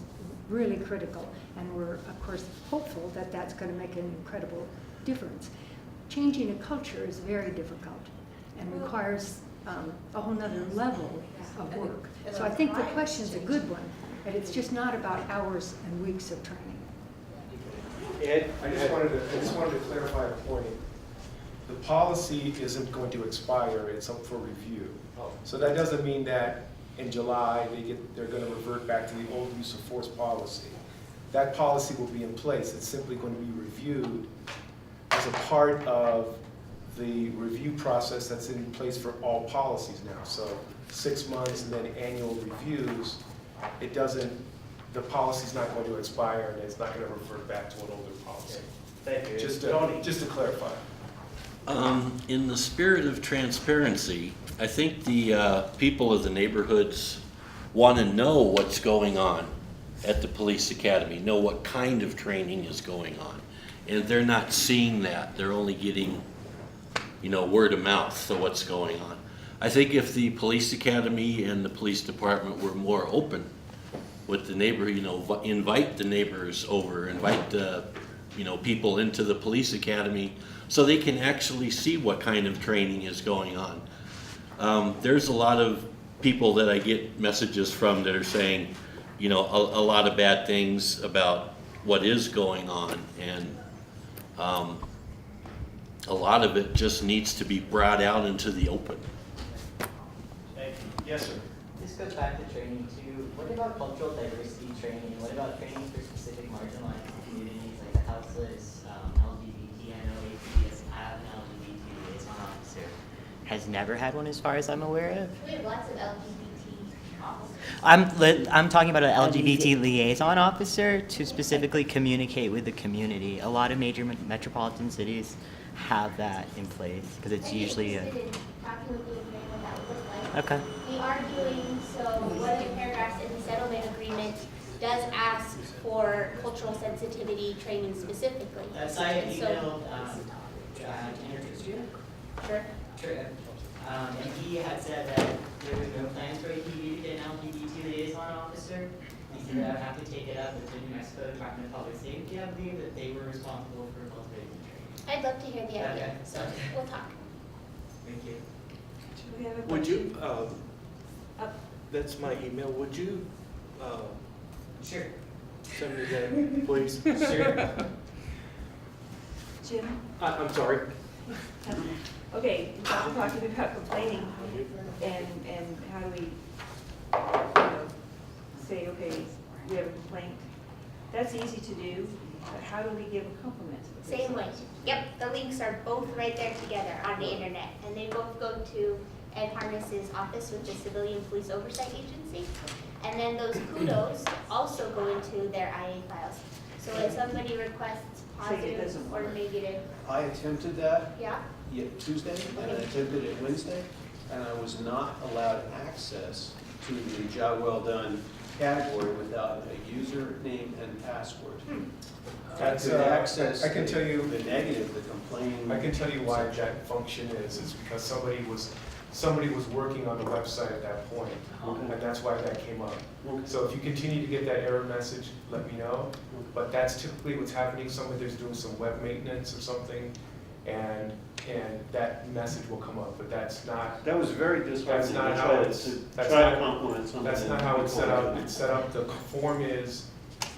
really critical, and we're, of course, hopeful that that's going to make an incredible difference. Changing a culture is very difficult and requires a whole nother level of work. So I think the question's a good one, but it's just not about hours and weeks of training. Ed, I just wanted to clarify a point. The policy isn't going to expire, it's up for review. So that doesn't mean that in July they're going to revert back to the old use of force policy. That policy will be in place. It's simply going to be reviewed as a part of the review process that's in place for all policies now. So 6 months and then annual reviews. The policy's not going to expire, and it's not going to revert back to an older policy. Thank you. Just to clarify. In the spirit of transparency, I think the people of the neighborhoods want to know what's going on at the police academy, know what kind of training is going on. And they're not seeing that. They're only getting, word of mouth of what's going on. I think if the police academy and the police department were more open with the neighbor, invite the neighbors over, invite the, people into the police academy so they can actually see what kind of training is going on. There's a lot of people that I get messages from that are saying, a lot of bad things about what is going on, and a lot of it just needs to be brought out into the open. Yes, sir. This goes back to training too. What about cultural diversity training? What about training for specific marginalized communities like the houseless, LGBT? I know APS have an LGBT liaison officer. Has never had one as far as I'm aware of. We have lots of LGBT. I'm talking about an LGBT liaison officer to specifically communicate with the community. A lot of major metropolitan cities have that in place because it's usually a. Okay. We are doing, so one of the paragraphs in the settlement agreement does ask for cultural sensitivity training specifically. That's I And so- emailed Andrew Tristan. Sure. And he had said that there was no plans for APD to get an LGBT liaison officer. He said that I would have to take it up with the New Mexico Department of Public Safety. I believe that they were responsible for cultivating training. I'd love to hear the idea, Okay. so we'll talk. Thank you. Would you, that's my email, would you, Sure. send me that, please? Sure. Jim? I'm sorry. Okay, we're talking about complaining, and how do we, say, okay, we have a complaint. That's easy to do, but how do we give a compliment? Same way. Yep, the links are both right there together on the internet, and they both go to Ed Harness's office with the Civilian Police Oversight Agency. And then those kudos also go into their IA files. So when somebody requests positive or negative, I attempted that yeah, Tuesday, and I attempted it Wednesday, and I was not allowed access to the job well done category without a username and password. I could access I can tell you the negative, the complaining. I can tell you why that function is. It's because somebody was working on the website at that point, and that's why that came up. So if you continue to get that error message, let me know. But that's typically what's happening. Somebody's doing some web maintenance or something, and that message will come up. But that's not. That was very That's disheartening. not how it's. That's Try to not, compliment something. that's not how it's set up. It's set up. The form is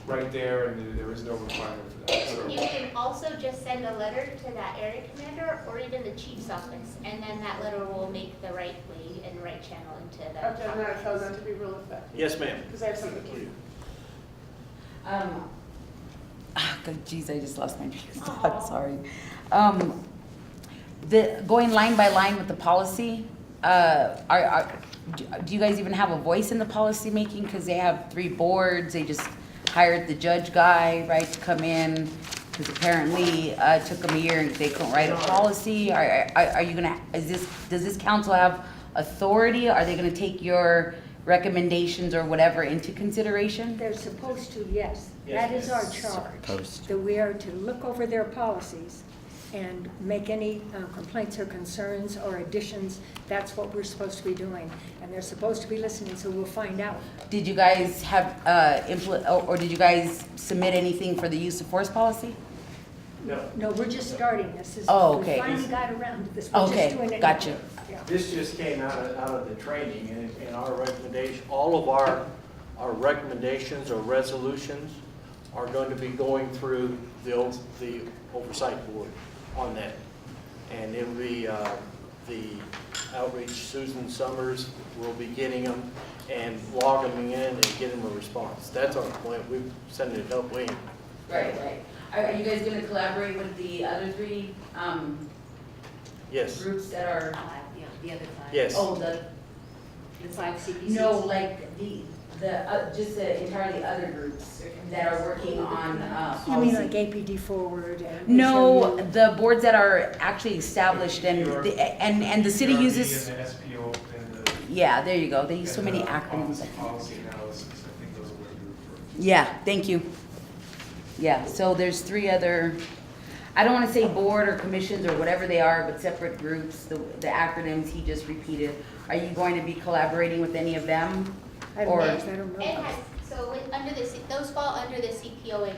right there, and there is no requirement for that. So. you can also just send a letter to that area commander or even the chief's office, and then that letter will make the right way and right channel into the. I've done that, I found that to be real effective. Yes, ma'am. Because I have something to you. Geez, I just lost my train of thought, sorry. Going line by line with the policy, do you guys even have a voice in the policy making? Because they have 3 boards, they just hired the judge guy, right, to come in, because apparently it took them a year and they couldn't write a policy. Are you gonna, does this council have authority? Are they gonna take your recommendations or whatever into consideration? They're supposed to, yes. That is our charge. Supposed. That we are to look over their policies and make any complaints or concerns or additions. That's what we're supposed to be doing. And they're supposed to be listening, so we'll find out. Did you guys have, or did you guys submit anything for the use of force policy? No, we're just starting. This is, Oh, we okay. finally got around to this. We're just Okay, doing it. gotcha. Yeah. This just came out of the training, and our recommendation, all of our recommendations or resolutions are going to be going through the oversight board on that. And it'll be the outreach, Susan Summers will be getting them and logging them in and getting them a response. That's our point. We're sending it up way. Right. Are you guys gonna collaborate with the other 3, Yes, groups that are? The other 5. yes. Oh, the 5 CPCs? no, like just the entirely other groups that are working on You policy. mean like APD Forward and? No, SMU? the boards that are actually established and the city PRD uses. And the SPO and the. Yeah, there you go. They use so and many the acronyms. Policy analysis, I think those are what you're. Yeah, thank you. Yeah, so there's 3 other, I don't want to say board or commissions or whatever they are, but separate groups, the acronyms he just repeated. Are you going to be collaborating with any of them? I don't know. I don't know. Ed has So with, under the, those fall under the CPOA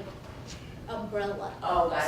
umbrella. Oh, gotcha. So